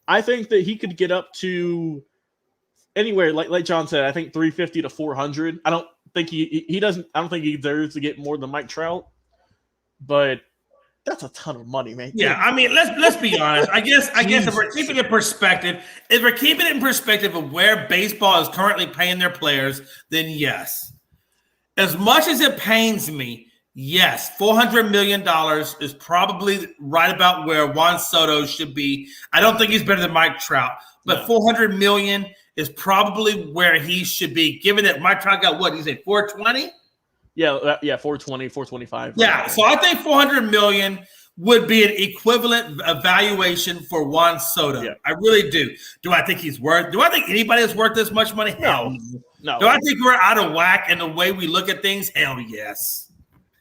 I think that he could get up to anywhere, like John said, I think 350 to 400. I don't think he deserves to get more than Mike Trout, but that's a ton of money, man. Yeah, I mean, let's be honest. I guess if we're keeping it in perspective of where baseball is currently paying their players, then yes. As much as it pains me, yes, $400 million is probably right about where Juan Soto should be. I don't think he's better than Mike Trout, but $400 million is probably where he should be, given that Mike Trout got what? He said 420? Yeah, 420, 425. Yeah, so I think $400 million would be an equivalent evaluation for Juan Soto. Yeah. I really do. Do I think anybody is worth this much money? Hell no. Do I think we're out of whack in the way we look at things? Hell yes.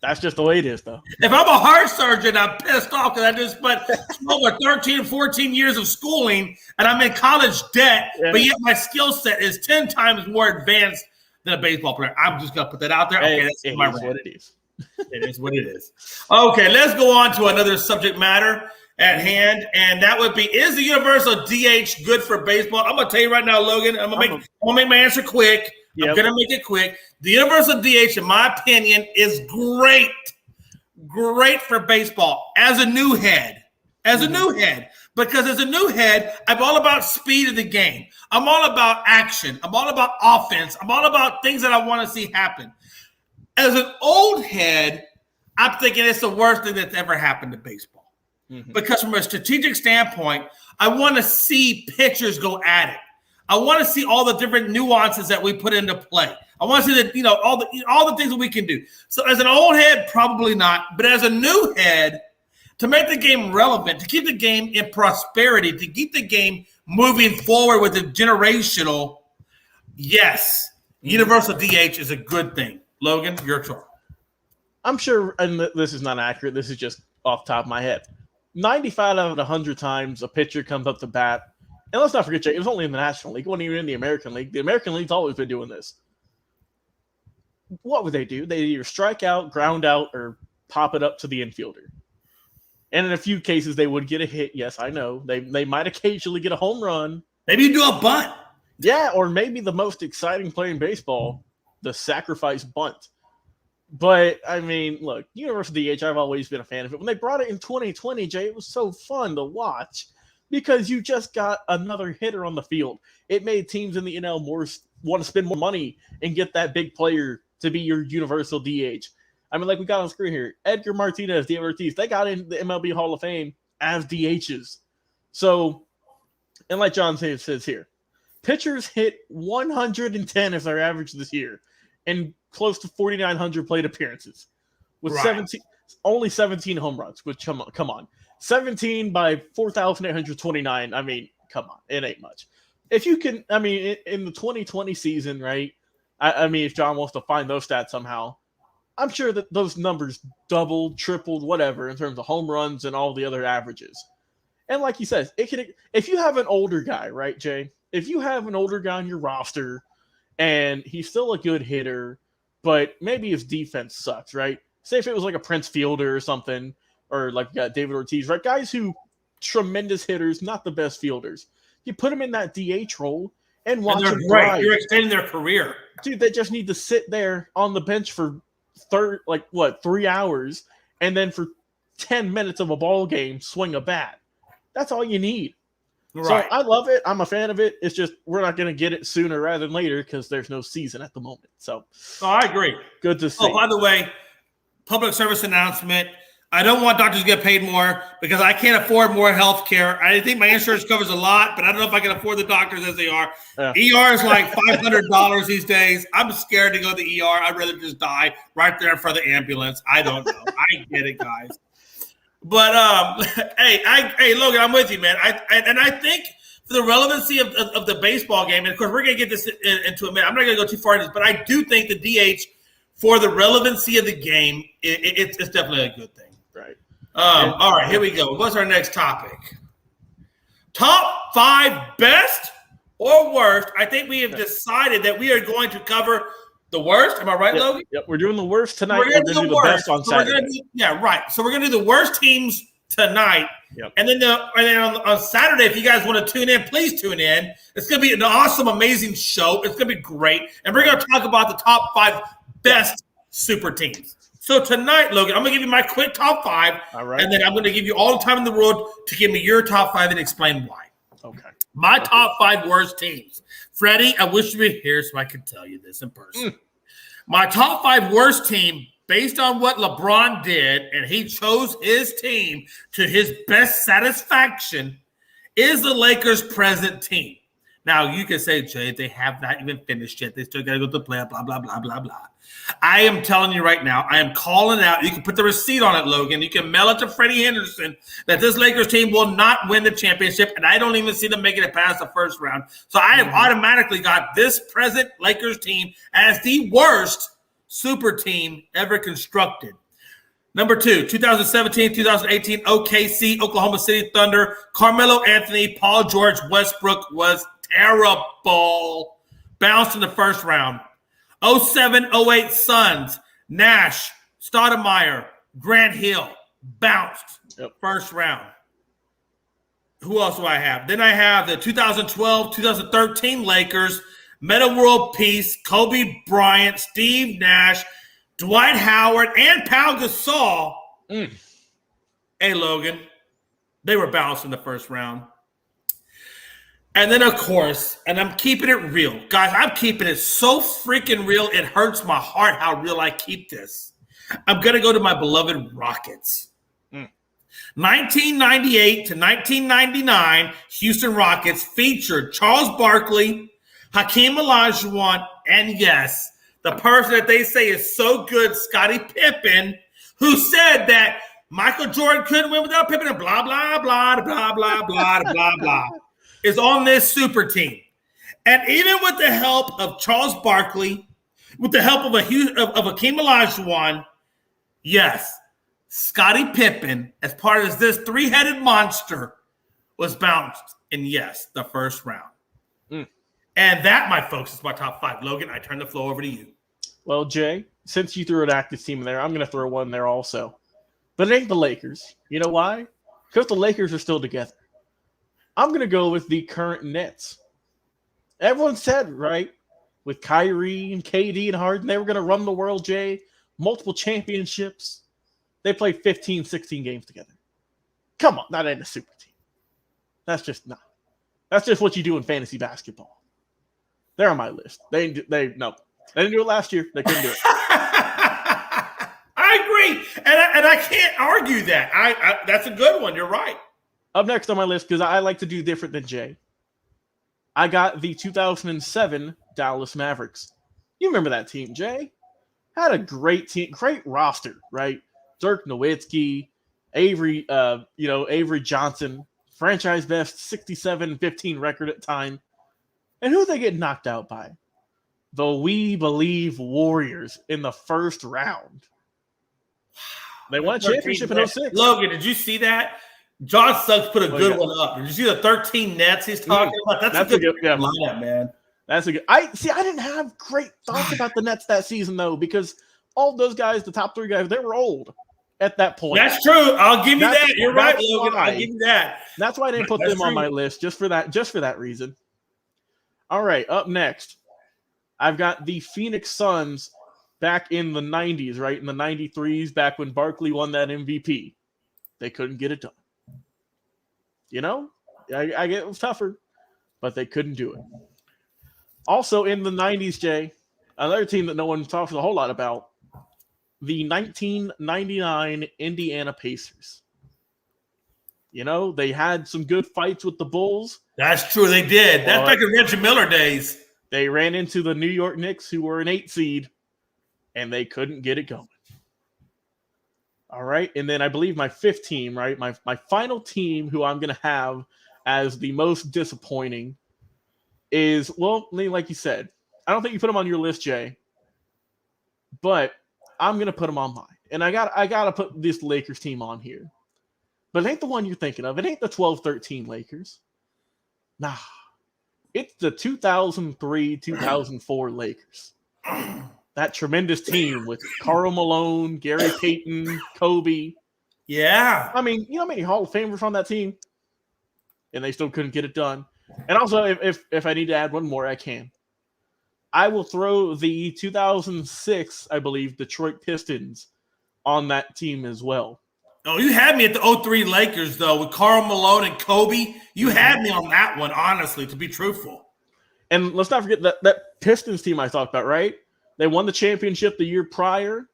That's just the way it is, though. If I'm a heart surgeon, I'm pissed off because I just spent over 13, 14 years of schooling, and I'm in college debt, but yet my skill set is 10 times more advanced than a baseball player. I'm just going to put that out there. Okay, it is what it is. It is what it is. Okay, let's go on to another subject matter at hand, and that would be, is the universal DH good for baseball? I'm going to tell you right now, Logan, I'm going to make my answer quick. Yep. I'm going to make it quick. The universal DH, in my opinion, is great for baseball as a new head. Because as a new head, I'm all about speed of the game. I'm all about action. I'm all about offense. I'm all about things that I want to see happen. As an old head, I'm thinking it's the worst thing that's ever happened to baseball. Mm-hmm. Because from a strategic standpoint, I want to see pitchers go at it. I want to see all the different nuances that we put into play. I want to see that, all the things that we can do. So as an old head, probably not. But as a new head, to make the game relevant, to keep the game in prosperity, to keep the game moving forward with the generational, yes, universal DH is a good thing. Logan, your turn. I'm sure, and this is not accurate, this is just off the top of my head. 95 out of 100 times a pitcher comes up to bat, and let's not forget, Jay, it was only in the National League. It wasn't even in the American League. The American League's always been doing this. What would they do? They either strike out, ground out, or pop it up to the infielder. And in a few cases, they would get a hit. Yes, I know. They might occasionally get a home run. Maybe you do a bunt. Yeah, or maybe the most exciting play in baseball, the sacrifice bunt. But, I mean, look, universal DH, I've always been a fan of it. When they brought it in 2020, Jay, it was so fun to watch because you just got another hitter on the field. It made teams in the NL want to spend more money and get that big player to be your universal DH. I mean, like we got on the screen here, Edgar Martinez, David Ortiz, they got in the MLB Hall of Fame as DHs. So, and like John says here, pitchers hit 110 as their average this year and close to 4,900 plate appearances with only 17 home runs, which come on. 17 by 4,829. I mean, come on. It ain't much. If you can, I mean, in the 2020 season, right? I mean, if John wants to find those stats somehow, I'm sure that those numbers doubled, tripled, whatever, in terms of home runs and all the other averages. And like he says, if you have an older guy, right, Jay? If you have an older guy on your roster and he's still a good hitter, but maybe his defense sucks, right? Say if it was like a Prince Fielder or something, or like we got David Ortiz, right? Guys who tremendous hitters, not the best fielders. You put them in that DH role and watch them drive. You're extending their career. Dude, they just need to sit there on the bench for 3 hours, and then for 10 minutes of a ball game, swing a bat. That's all you need. Right. So I love it. I'm a fan of it. It's just we're not going to get it sooner rather than later because there's no season at the moment. So I agree. Good to see. Oh, by the way, public service announcement. I don't want doctors to get paid more because I can't afford more health care. I think my insurance covers a lot, but I don't know if I can afford the doctors as they are. ER is like $500 these days. I'm scared to go to the ER. I'd rather just die right there in front of the ambulance. I don't know. I get it, guys. But, hey, Logan, I'm with you, man. I think for the relevancy of the baseball game, and of course, we're going to get this into a minute. I'm not going to go too far into this, but I do think the DH, for the relevancy of the game, it's definitely a good thing. Right. All right, here we go. What's our next topic? Top 5 best or worst. I think we have decided that we are going to cover the worst. Am I right, Logan? Yep, we're doing the worst tonight. We're going to do the best on Saturday. Right. So we're going to do the worst teams tonight. Yep. And then on Saturday, if you guys want to tune in, please tune in. It's going to be an awesome, amazing show. It's going to be great. And we're going to talk about the top 5 best super teams. So tonight, Logan, I'm going to give you my quick top 5. All right. And then I'm going to give you all the time in the world to give me your top 5 and explain why. Okay. My top 5 worst teams. Freddie, I wish you were here so I could tell you this in person. My top 5 worst team, based on what LeBron did, and he chose his team to his best satisfaction, is the Lakers' present team. Now, you can say, Jay, they have not even finished yet. They still got to go to the playoff, blah, blah, blah, blah, blah. I am telling you right now, I am calling out. You can put the receipt on it, Logan. You can mail it to Freddie Henderson that this Lakers team will not win the championship, and I don't even see them making it past the first round. So I have automatically got this present Lakers team as the worst super team ever constructed. Number 2, 2017-2018 OKC, Oklahoma City Thunder, Carmelo Anthony, Paul George, Westbrook was terrible. Bounced in the first round. 07-08 Suns, Nash, Stoudemire, Grant Hill, bounced first round. Who else do I have? Then I have the 2012-2013 Lakers, Metta World Peace, Kobe Bryant, Steve Nash, Dwight Howard, and Pau Gasol. Hey, Logan, they were bounced in the first round. And then, of course, and I'm keeping it real. Guys, I'm keeping it so freaking real, it hurts my heart how real I keep this. I'm going to go to my beloved Rockets. 1998 to 1999, Houston Rockets featured Charles Barkley, Hakeem Olajuwon, and yes, the person that they say is so good, Scottie Pippen, who said that Michael Jordan couldn't win without Pippen and blah, blah, blah, blah, blah, blah, blah, blah. Is on this super team. And even with the help of Charles Barkley, with the help of Hakeem Olajuwon, yes, Scottie Pippen, as part of this 3-headed monster, was bounced in, yes, the first round. And that, my folks, is my top 5. Logan, I turn the floor over to you. Well, Jay, since you threw an active team in there, I'm going to throw one there also. But it ain't the Lakers. You know why? Because the Lakers are still together. I'm going to go with the current Nets. Everyone said, right, with Kyrie and KD and Harden, they were going to run the world, Jay. Multiple championships. They played 15, 16 games together. Come on, that ain't a super team. That's just not. That's just what you do in fantasy basketball. They're on my list. They didn't do it last year. They couldn't do it. I agree. And I can't argue that. I that's a good one. You're right. Up next on my list, because I like to do different than Jay, I got the 2007 Dallas Mavericks. You remember that team, Jay? Had a great team, great roster, right? Dirk Nowitzki, Avery Johnson, franchise best 67-15 record at time. And who they get knocked out by? The We Believe Warriors in the first round. They won a championship in 06. Logan, did you see that? John Suggs put a good one up. Did you see the 13 Nets he's talking about? That's a good lineup, man. That's a good. I didn't have great thoughts about the Nets that season though, because all those guys, the top 3 guys, they were old at that point. That's true. I'll give you that. You're right, Logan. I'll give you that. That's why I didn't put them on my list, just for that reason. All right, up next, I've got the Phoenix Suns back in the 90s, right? In the 93s, back when Barkley won that MVP. They couldn't get it done. You know, I get it was tougher, but they couldn't do it. Also in the 90s, Jay, another team that no one talks a whole lot about, the 1999 Indiana Pacers. You know, they had some good fights with the Bulls. That's true. They did. That's back in Reggie Miller days. They ran into the New York Knicks, who were an 8 seed, and they couldn't get it going. All right. And then I believe my fifth team, right? My final team who I'm going to have as the most disappointing is, well, like you said, I don't think you put them on your list, Jay, but I'm going to put them on mine. And I got to put this Lakers team on here. But it ain't the one you're thinking of. It ain't the 12-13 Lakers. Nah. It's the 2003-2004 Lakers. That tremendous team with Karl Malone, Gary Payton, Kobe. Yeah. I mean, you know how many Hall of Famers on that team? And they still couldn't get it done. And also, if I need to add one more, I can. I will throw the 2006, I believe, Detroit Pistons on that team as well. Oh, you had me at the 03 Lakers, though, with Karl Malone and Kobe. You had me on that one, honestly, to be truthful. And let's not forget that Pistons team I talked about, right? They won the championship the year prior,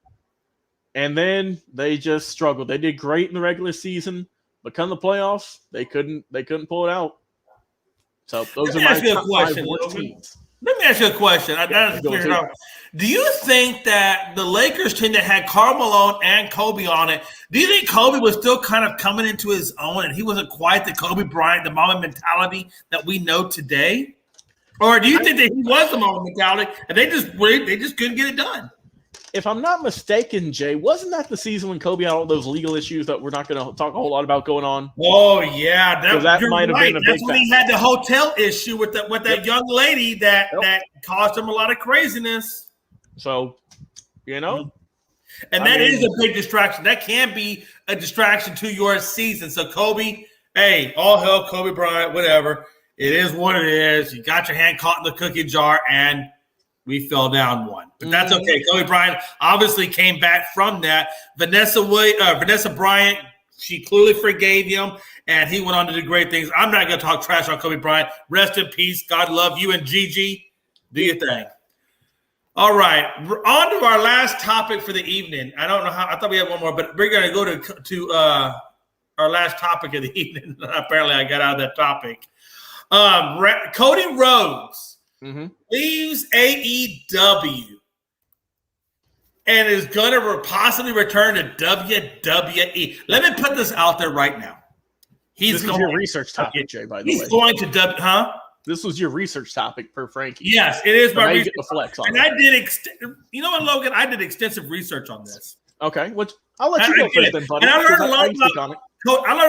and then they just struggled. They did great in the regular season, but come the playoffs, they couldn't pull it out. So those are my top 5 worst teams. Let me ask you a question. Do you think that the Lakers team that had Karl Malone and Kobe on it, do you think Kobe was still kind of coming into his own and he wasn't quite the Kobe Bryant, the Mamba mentality that we know today? Or do you think that he was the Mamba mentality and they just couldn't get it done? If I'm not mistaken, Jay, wasn't that the season when Kobe had all those legal issues that we're not going to talk a whole lot about going on? Oh yeah, that might have been a big That's when he had the hotel issue with that young lady that caused him a lot of craziness. So, you know, and that is a big distraction. That can be a distraction to your season. So Kobe, hey, all hell, Kobe Bryant, whatever. It is what it is. You got your hand caught in the cookie jar and we fell down one, but that's okay. Kobe Bryant obviously came back from that. Vanessa Bryant, she clearly forgave him, and he went on to do great things. I'm not going to talk trash on Kobe Bryant. Rest in peace. God love you and Gigi. Do your thing. All right, we're on to our last topic for the evening. I don't know how. I thought we had one more, but we're going to go to our last topic of the evening. Apparently, I got out of that topic. Cody Rhodes. Leaves AEW and is going to possibly return to WWE. Let me put this out there right now. This is your research topic, Jay, by the way. He's going to This was your research topic per Frankie. Yes, it is my research. The flex on and I did you know what, Logan? I did extensive research on this. Okay, which I'll let you go first then, buddy. And I learned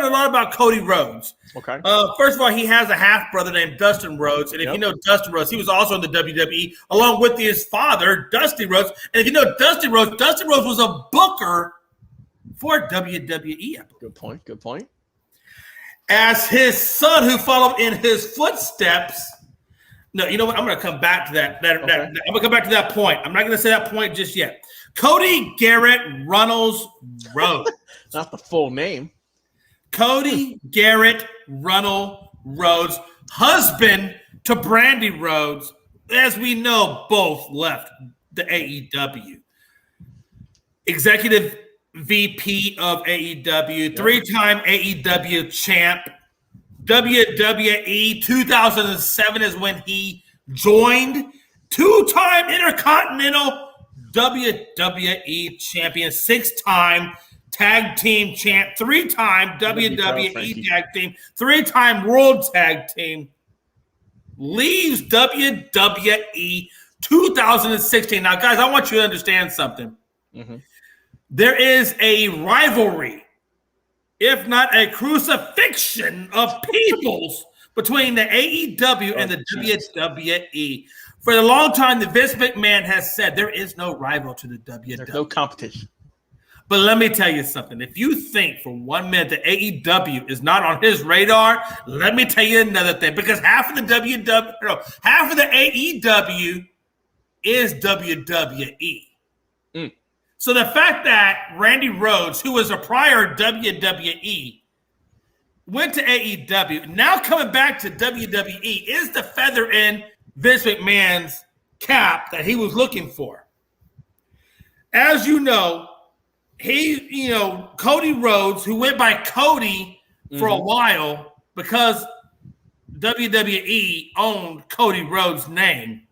a lot about Cody Rhodes. Okay. First of all, he has a half-brother named Dustin Rhodes. And if you know Dustin Rhodes, he was also in the WWE along with his father, Dusty Rhodes. And if you know Dusty Rhodes was a booker for WWE. Good point. As his son, who followed in his footsteps. No, you know what? I'm going to come back to that. I'm going to come back to that point. I'm not going to say that point just yet. Cody Garrett Runnels Rhodes. Not the full name. Cody Garrett Runnels Rhodes, husband to Brandy Rhodes, as we know, both left the AEW. Executive VP of AEW, three-time AEW champ. WWE 2007 is when he joined. Two-time Intercontinental WWE champion, 6-time tag team champ, 3-time WWE tag team, 3-time world tag team, leaves WWE 2016. Now, guys, I want you to understand something. There is a rivalry, if not a crucifixion of peoples between the AEW and the WWE. For a long time, the Vince McMahon has said there is no rival to the WWE. There's no competition. But let me tell you something. If you think for 1 minute that AEW is not on his radar, let me tell you another thing. Because half of the AEW is WWE. So the fact that Randy Rhoads, who was a prior WWE, went to AEW, now coming back to WWE is the feather in Vince McMahon's cap that he was looking for. As you know, Cody Rhodes, who went by Cody for a while because WWE owned Cody Rhodes' name,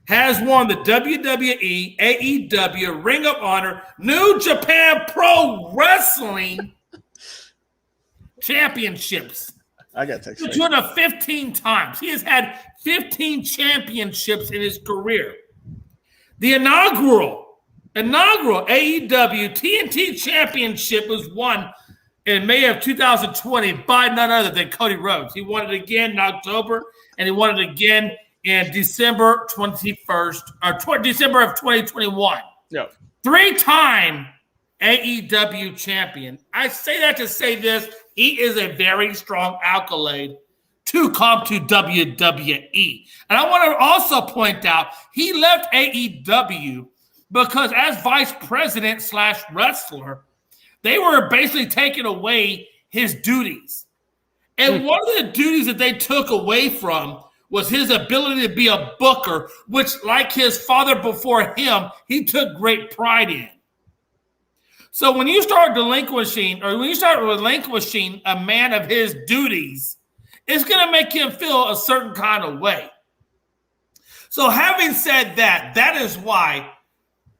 has won the WWE, AEW, Ring of Honor, New Japan Pro Wrestling championships. I got text. Doing it 15 times. He has had 15 championships in his career. The inaugural AEW TNT championship was won in May of 2020 by none other than Cody Rhodes. He won it again in October, and he won it again in December 21st, or December of 2021. Yeah. 3-time AEW champion. I say that to say this. He is a very strong accolade to come to WWE. And I want to also point out, he left AEW because as vice president / wrestler, they were basically taking away his duties. And one of the duties that they took away from was his ability to be a booker, which, like his father before him, he took great pride in. So when you start relinquishing a man of his duties, it's going to make him feel a certain kind of way. So having said that, that is why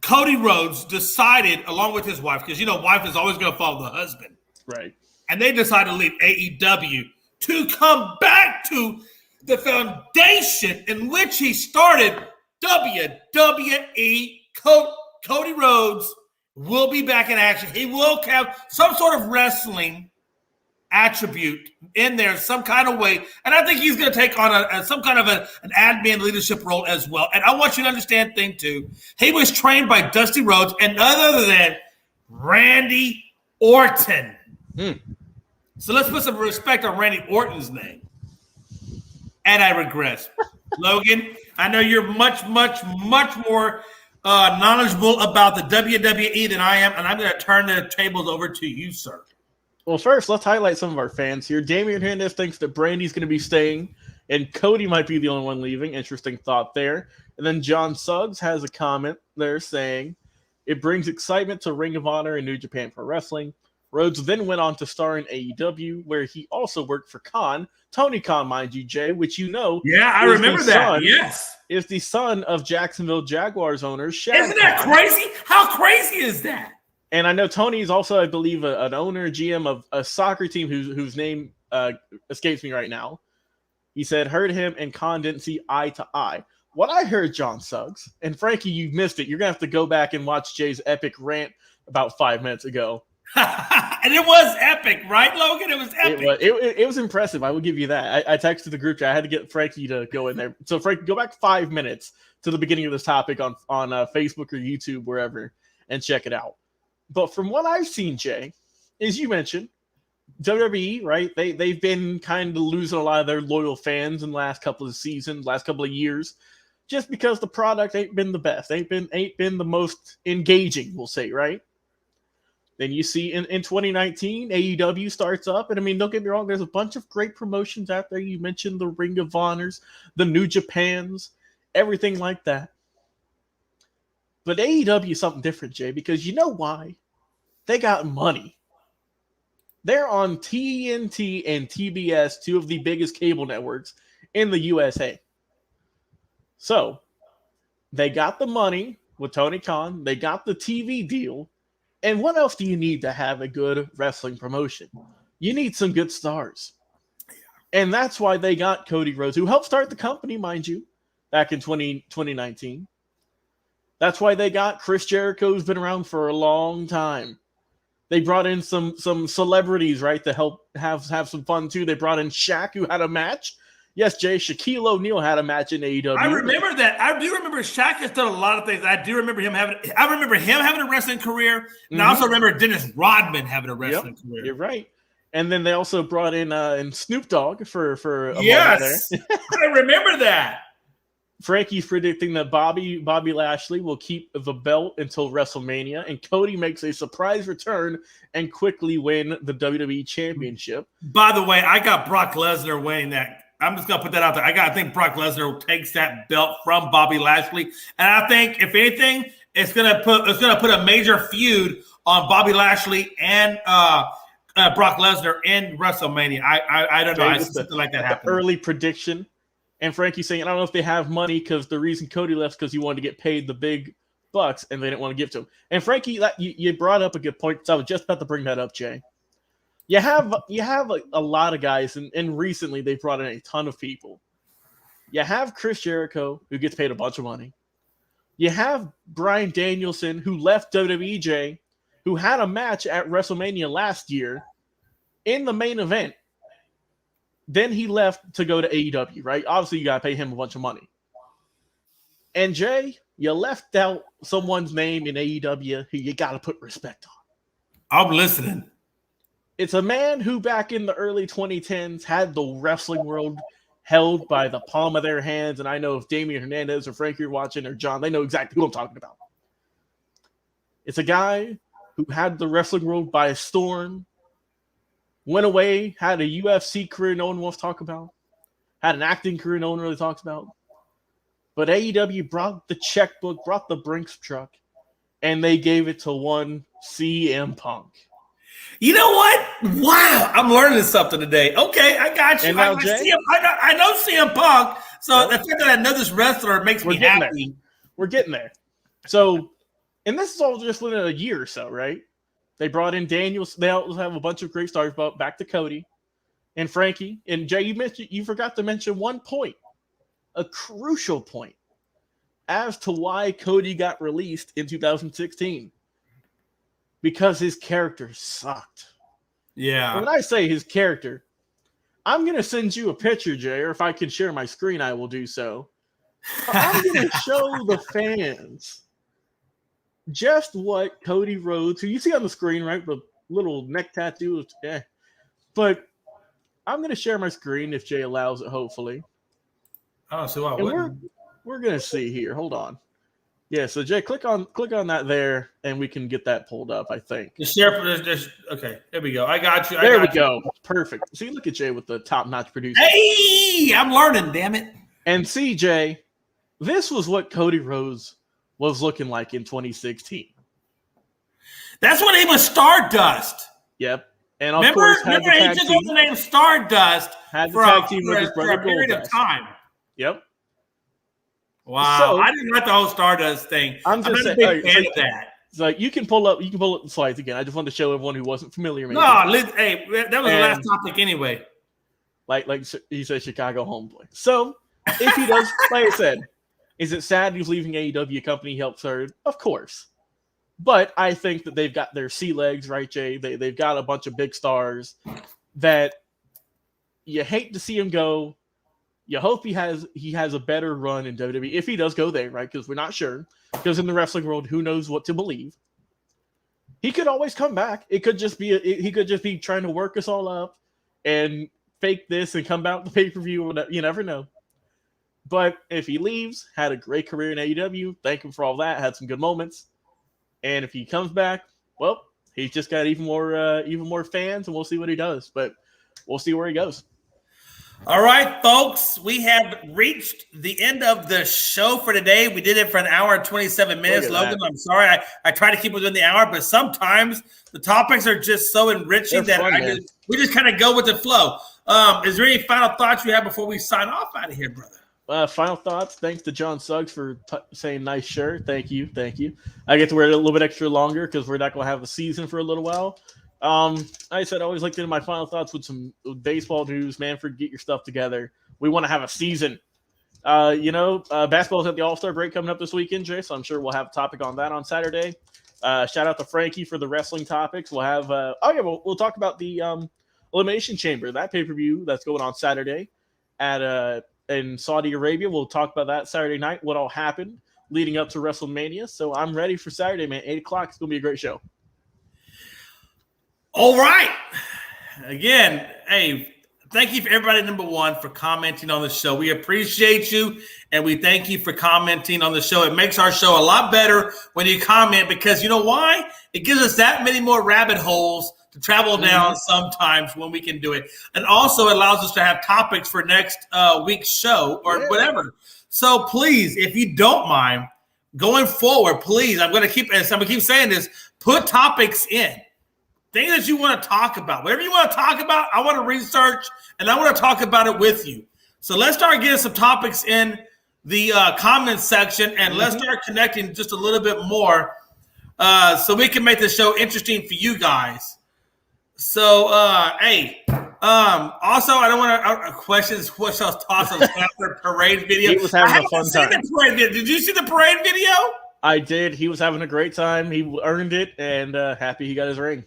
Cody Rhodes decided, along with his wife, because, wife is always going to follow the husband. Right. And they decided to leave AEW to come back to the foundation in which he started WWE. Cody Rhodes will be back in action. He will have some sort of wrestling attribute in there, some kind of way. And I think he's going to take on some kind of an admin leadership role as well. And I want you to understand thing too. He was trained by Dusty Rhodes and none other than Randy Orton. So let's put some respect on Randy Orton's name. And I regress. Logan, I know you're much, much, much more knowledgeable about the WWE than I am, and I'm going to turn the tables over to you, sir. Well, first, let's highlight some of our fans here. Damian Hernandez thinks that Brandy's going to be staying, and Cody might be the only one leaving. Interesting thought there. And then John Suggs has a comment there saying, it brings excitement to Ring of Honor and New Japan Pro Wrestling. Rhodes then went on to star in AEW, where he also worked for Khan, Tony Khan, mind you, Jay, which Yeah, I remember that. Yes. Is the son of Jacksonville Jaguars owner Shaq. Isn't that crazy? How crazy is that? And I know Tony is also, I believe, an owner, GM of a soccer team whose name escapes me right now. He said, heard him and Khan didn't see eye to eye. What I heard, John Suggs, and Frankie, you missed it. You're going to have to go back and watch Jay's epic rant about 5 minutes ago. And it was epic, right, Logan? It was epic. It was impressive. I will give you that. I texted the group chat. I had to get Frankie to go in there. So, Frankie, go back 5 minutes to the beginning of this topic on Facebook or YouTube, wherever, and check it out. But from what I've seen, Jay, as you mentioned, WWE, right? They've been kind of losing a lot of their loyal fans in the last couple of seasons, last couple of years, just because the product ain't been the best, ain't been the most engaging, we'll say, right? Then you see in 2019, AEW starts up. And I mean, don't get me wrong, there's a bunch of great promotions out there. You mentioned the Ring of Honors, the New Japans, everything like that. But AEW is something different, Jay, because you know why? They got money. They're on TNT and TBS, two of the biggest cable networks in the USA. So they got the money with Tony Khan. They got the TV deal. And what else do you need to have a good wrestling promotion? You need some good stars. And that's why they got Cody Rhodes, who helped start the company, mind you, back in 2019. That's why they got Chris Jericho, who's been around for a long time. They brought in some celebrities, right, to help have some fun, too. They brought in Shaq, who had a match. Yes, Jay, Shaquille O'Neal had a match in AEW. I remember that. I do remember Shaq has done a lot of things. I remember him having a wrestling career, and I also remember Dennis Rodman having a wrestling career. You're right. And then they also brought in Snoop Dogg for a yes, I remember that. Frankie's predicting that Bobby Lashley will keep the belt until WrestleMania, and Cody makes a surprise return and quickly win the WWE Championship. By the way, I got Brock Lesnar winning that. I'm just gonna put that out there. I think Brock Lesnar takes that belt from Bobby Lashley, and I think if anything, it's gonna put a major feud on Bobby Lashley and Brock Lesnar in WrestleMania. I don't know. I see something like that happen. Early prediction. And Frankie saying, I don't know if they have money because the reason Cody left because he wanted to get paid the big bucks and they didn't want to give to him. And Frankie, you brought up a good point because I was just about to bring that up, Jay. You have a lot of guys, and recently they brought in a ton of people. You have Chris Jericho, who gets paid a bunch of money. You have Bryan Danielson, who left WWE, Jay, who had a match at WrestleMania last year in the main event. Then he left to go to AEW, right? Obviously, you got to pay him a bunch of money. And Jay, you left out someone's name in AEW who you got to put respect on. I'm listening. It's a man who back in the early 2010s had the wrestling world held by the palm of their hands. And I know if Damian Hernandez or Frankie are watching or John, they know exactly who I'm talking about. It's a guy who had the wrestling world by storm, went away, had a UFC career no one wants to talk about, had an acting career no one really talks about. But AEW brought the checkbook, brought the Brinks truck, and they gave it to one CM Punk. You know what? Wow, I'm learning something today. Okay, I got you. And now, I know CM Punk, so the fact that I know this wrestler makes me happy. We're getting there. So, and this is all just within a year or so, right? They brought in Daniels. They also have a bunch of great stars, but back to Cody and Frankie. And Jay, you forgot to mention one point, a crucial point, as to why Cody got released in 2016. Because his character sucked. Yeah. When I say his character, I'm going to send you a picture, Jay, or if I can share my screen, I will do so. I'm going to show the fans just what Cody Rhodes, who you see on the screen, right? The little neck tattoo. But I'm going to share my screen if Jay allows it, hopefully. I don't see why I and wouldn't. We're going to see here. Hold on. Yeah, so Jay, click on that there, and we can get that pulled up, I think. The share okay, there we go. I got you. There we go. Perfect. See, look at Jay with the top-notch producer. Hey, I'm learning, damn it. And see, Jay, this was what Cody Rhodes was looking like in 2016. That's when he was Stardust. Yep. And of remember course, he took on the name Stardust for a period of time. Yep. Wow, so, I didn't like the whole Stardust thing. I'm just saying, a big fan of that. So you can pull up the slides again. I just wanted to show everyone who wasn't familiar. Maybe. No, hey, that was the last topic anyway. Like he said, Chicago homeboy. So if he does, like I said, is it sad he's leaving AEW, company he helped start? Of course. But I think that they've got their sea legs, right, Jay? They've got a bunch of big stars that you hate to see him go. You hope he has a better run in WWE if he does go there, right? Because we're not sure. Because in the wrestling world, who knows what to believe? He could always come back. It could just be he could just be trying to work us all up and fake this and come back with the pay-per-view. You never know. But if he leaves, had a great career in AEW, thank him for all that, had some good moments. And if he comes back, well, he's just got even more fans, and we'll see what he does. But we'll see where he goes. All right, folks, we have reached the end of the show for today. We did it for an hour and 27 minutes. Logan, I'm sorry. I try to keep it within the hour, but sometimes the topics are just so enriching we just kind of go with the flow. Is there any final thoughts you have before we sign off out of here, brother? Final thoughts. Thanks to John Suggs for saying nice shirt. Thank you. I get to wear it a little bit extra longer because we're not going to have a season for a little while. I said I always like to end my final thoughts with some baseball news. Manfred, get your stuff together. We want to have a season. Basketball's at the All-Star break coming up this weekend, Jay, so I'm sure we'll have a topic on that on Saturday. Shout out to Frankie for the wrestling topics. We'll have we'll talk about the Elimination Chamber, that pay-per-view that's going on Saturday in Saudi Arabia. We'll talk about that Saturday night, what all happened leading up to WrestleMania. So I'm ready for Saturday, man. 8 o'clock. It's going to be a great show. All right. Again, hey, thank you for everybody, number one, for commenting on the show. We appreciate you, and we thank you for commenting on the show. It makes our show a lot better when you comment, because you know why? It gives us that many more rabbit holes to travel down sometimes when we can do it. And also allows us to have topics for next week's show or whatever. So please, if you don't mind, going forward, please, I'm going to keep saying this, put topics in. Things that you want to talk about. Whatever you want to talk about, I want to research, and I want to talk about it with you. So let's start getting some topics in the comments section, and let's start connecting just a little bit more so we can make the show interesting for you guys. So, also, I don't want to questions. What else? Toss of Stafford parade video. He was having a fun time. Did you see the parade video? I did. He was having a great time. He earned it, and happy he got his ring.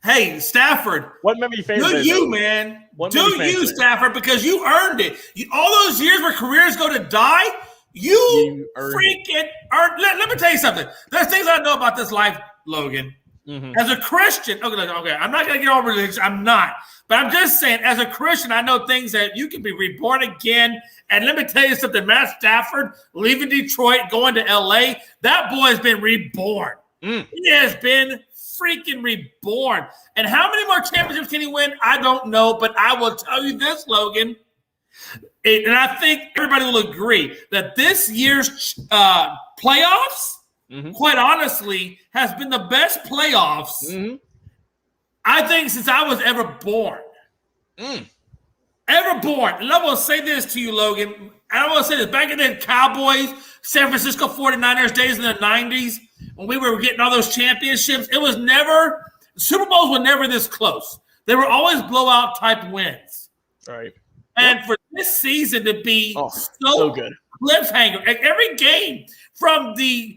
Hey, Stafford. What made me famous? Do you, man. Do you, Stafford, because you earned it. All those years where careers go to die, you freaking earned. Let me tell you something. There's things I know about this life, Logan. As a Christian, okay, I'm not going to get all religious. I'm not. But I'm just saying, as a Christian, I know things that you can be reborn again. And let me tell you something. Matt Stafford leaving Detroit, going to L.A., that boy has been reborn. He has been freaking reborn. And how many more championships can he win? I don't know, but I will tell you this, Logan, and I think everybody will agree that this year's playoffs, quite honestly, has been the best playoffs I think since I was ever born. Ever born. And I will say this to you, Logan, and I will say this, back in the Cowboys, San Francisco 49ers days in the 90s, when we were getting all those championships, it was never – Super Bowls were never this close. They were always blowout-type wins. Right. And for this season to be so good. Cliffhanger, every game from the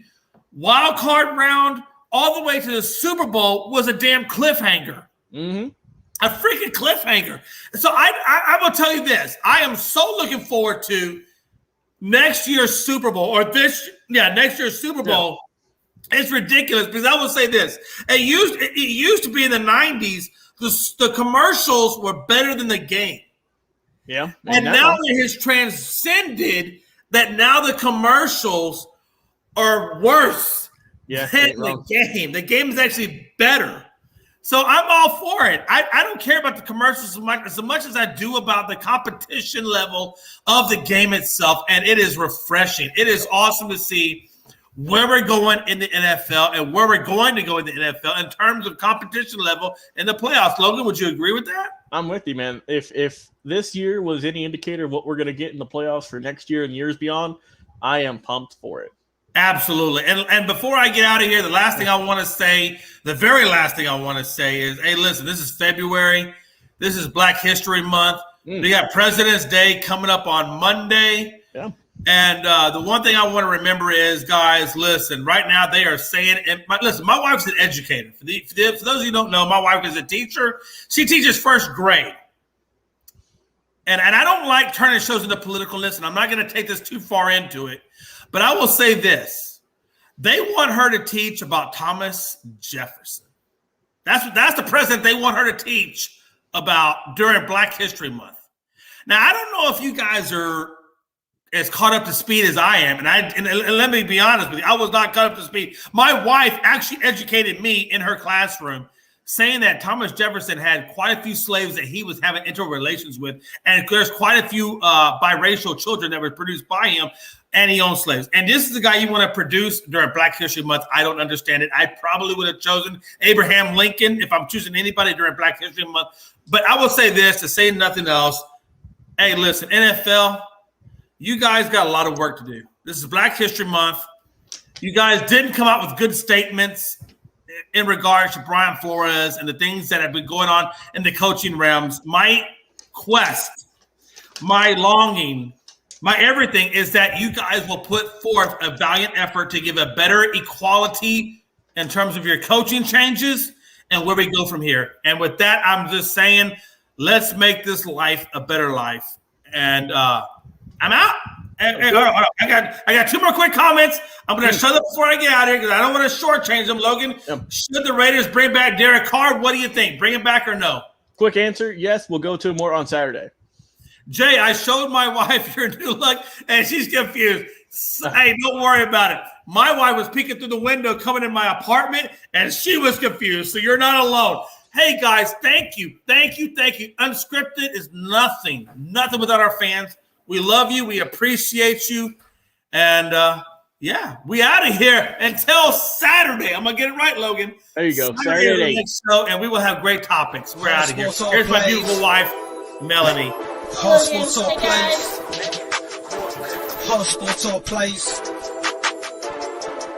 wild card round all the way to the Super Bowl was a damn cliffhanger. A freaking cliffhanger. So I will tell you this. I am so looking forward to next year's Super Bowl next year's Super Bowl. It's ridiculous because I will say this. It used to be in the 90s, the commercials were better than the game. Yeah. And now it has transcended that now the commercials are worse than the game. The game is actually better. So I'm all for it. I don't care about the commercials as much as I do about the competition level of the game itself, and it is refreshing. It is awesome to see where we're going in the NFL and where we're going to go in the NFL in terms of competition level in the playoffs. Logan, would you agree with that? I'm with you, man. If this year was any indicator of what we're going to get in the playoffs for next year and years beyond, I am pumped for it. Absolutely. And before I get out of here, the very last thing I want to say is, hey, listen, this is February. This is Black History Month. We got President's Day coming up on Monday. Yeah. And the one thing I want to remember is, guys, listen, right now they are saying, my wife's an educator. For those of you who don't know, my wife is a teacher. She teaches first grade. And I don't like turning shows into politicalness, and I'm not going to take this too far into it. But I will say this. They want her to teach about Thomas Jefferson. That's the president they want her to teach about during Black History Month. Now, I don't know if you guys are as caught up to speed as I am. And let me be honest with you, I was not caught up to speed. My wife actually educated me in her classroom, saying that Thomas Jefferson had quite a few slaves that he was having interrelations with. And there's quite a few biracial children that were produced by him, and he owned slaves. And this is the guy you want to produce during Black History Month. I don't understand it. I probably would have chosen Abraham Lincoln if I'm choosing anybody during Black History Month. But I will say this, to say nothing else. Hey, listen, NFL, you guys got a lot of work to do. This is Black History Month. You guys didn't come out with good statements in regards to Brian Flores and the things that have been going on in the coaching realms. My quest, my longing, my everything is that you guys will put forth a valiant effort to give a better equality in terms of your coaching changes and where we go from here. And with that, I'm just saying, let's make this life a better life. And I'm out. And I got two more quick comments. I'm going to shut up before I get out of here because I don't want to shortchange them. Logan, should the Raiders bring back Derek Carr? What do you think? Bring him back or no? Quick answer: yes. We'll go to more on Saturday. Jay, I showed my wife your new look, and she's confused. Hey, don't worry about it. My wife was peeking through the window coming in my apartment, and she was confused. So you're not alone. Hey, guys, thank you. Thank you. Thank you. Unscripted is nothing without our fans. We love you. We appreciate you. And, yeah, we out of here until Saturday. I'm going to get it right, Logan. There you go. Saturday next show, and we will have great topics. We're out of here. Here's my beautiful wife, Melanie. Hustle Talk Place. Hustle Talk Place.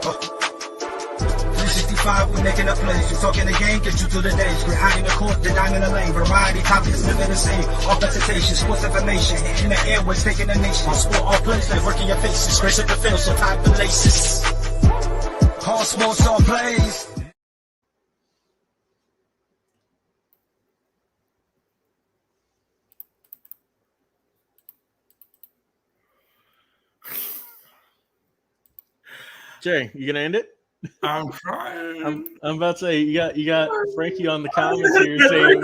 365, we're making a place. You talking the game, get you to the days. We're high in the court, the diamond in the lane. Variety, topics, living the same. All presentation, sports information. In the airways, taking the nation. Sport all plays, like working your faces. Grace up the field, so tie the laces. Hustle Talk Place. Jay, you gonna end it? I'm trying. I'm about to say you got Frankie on the comments here saying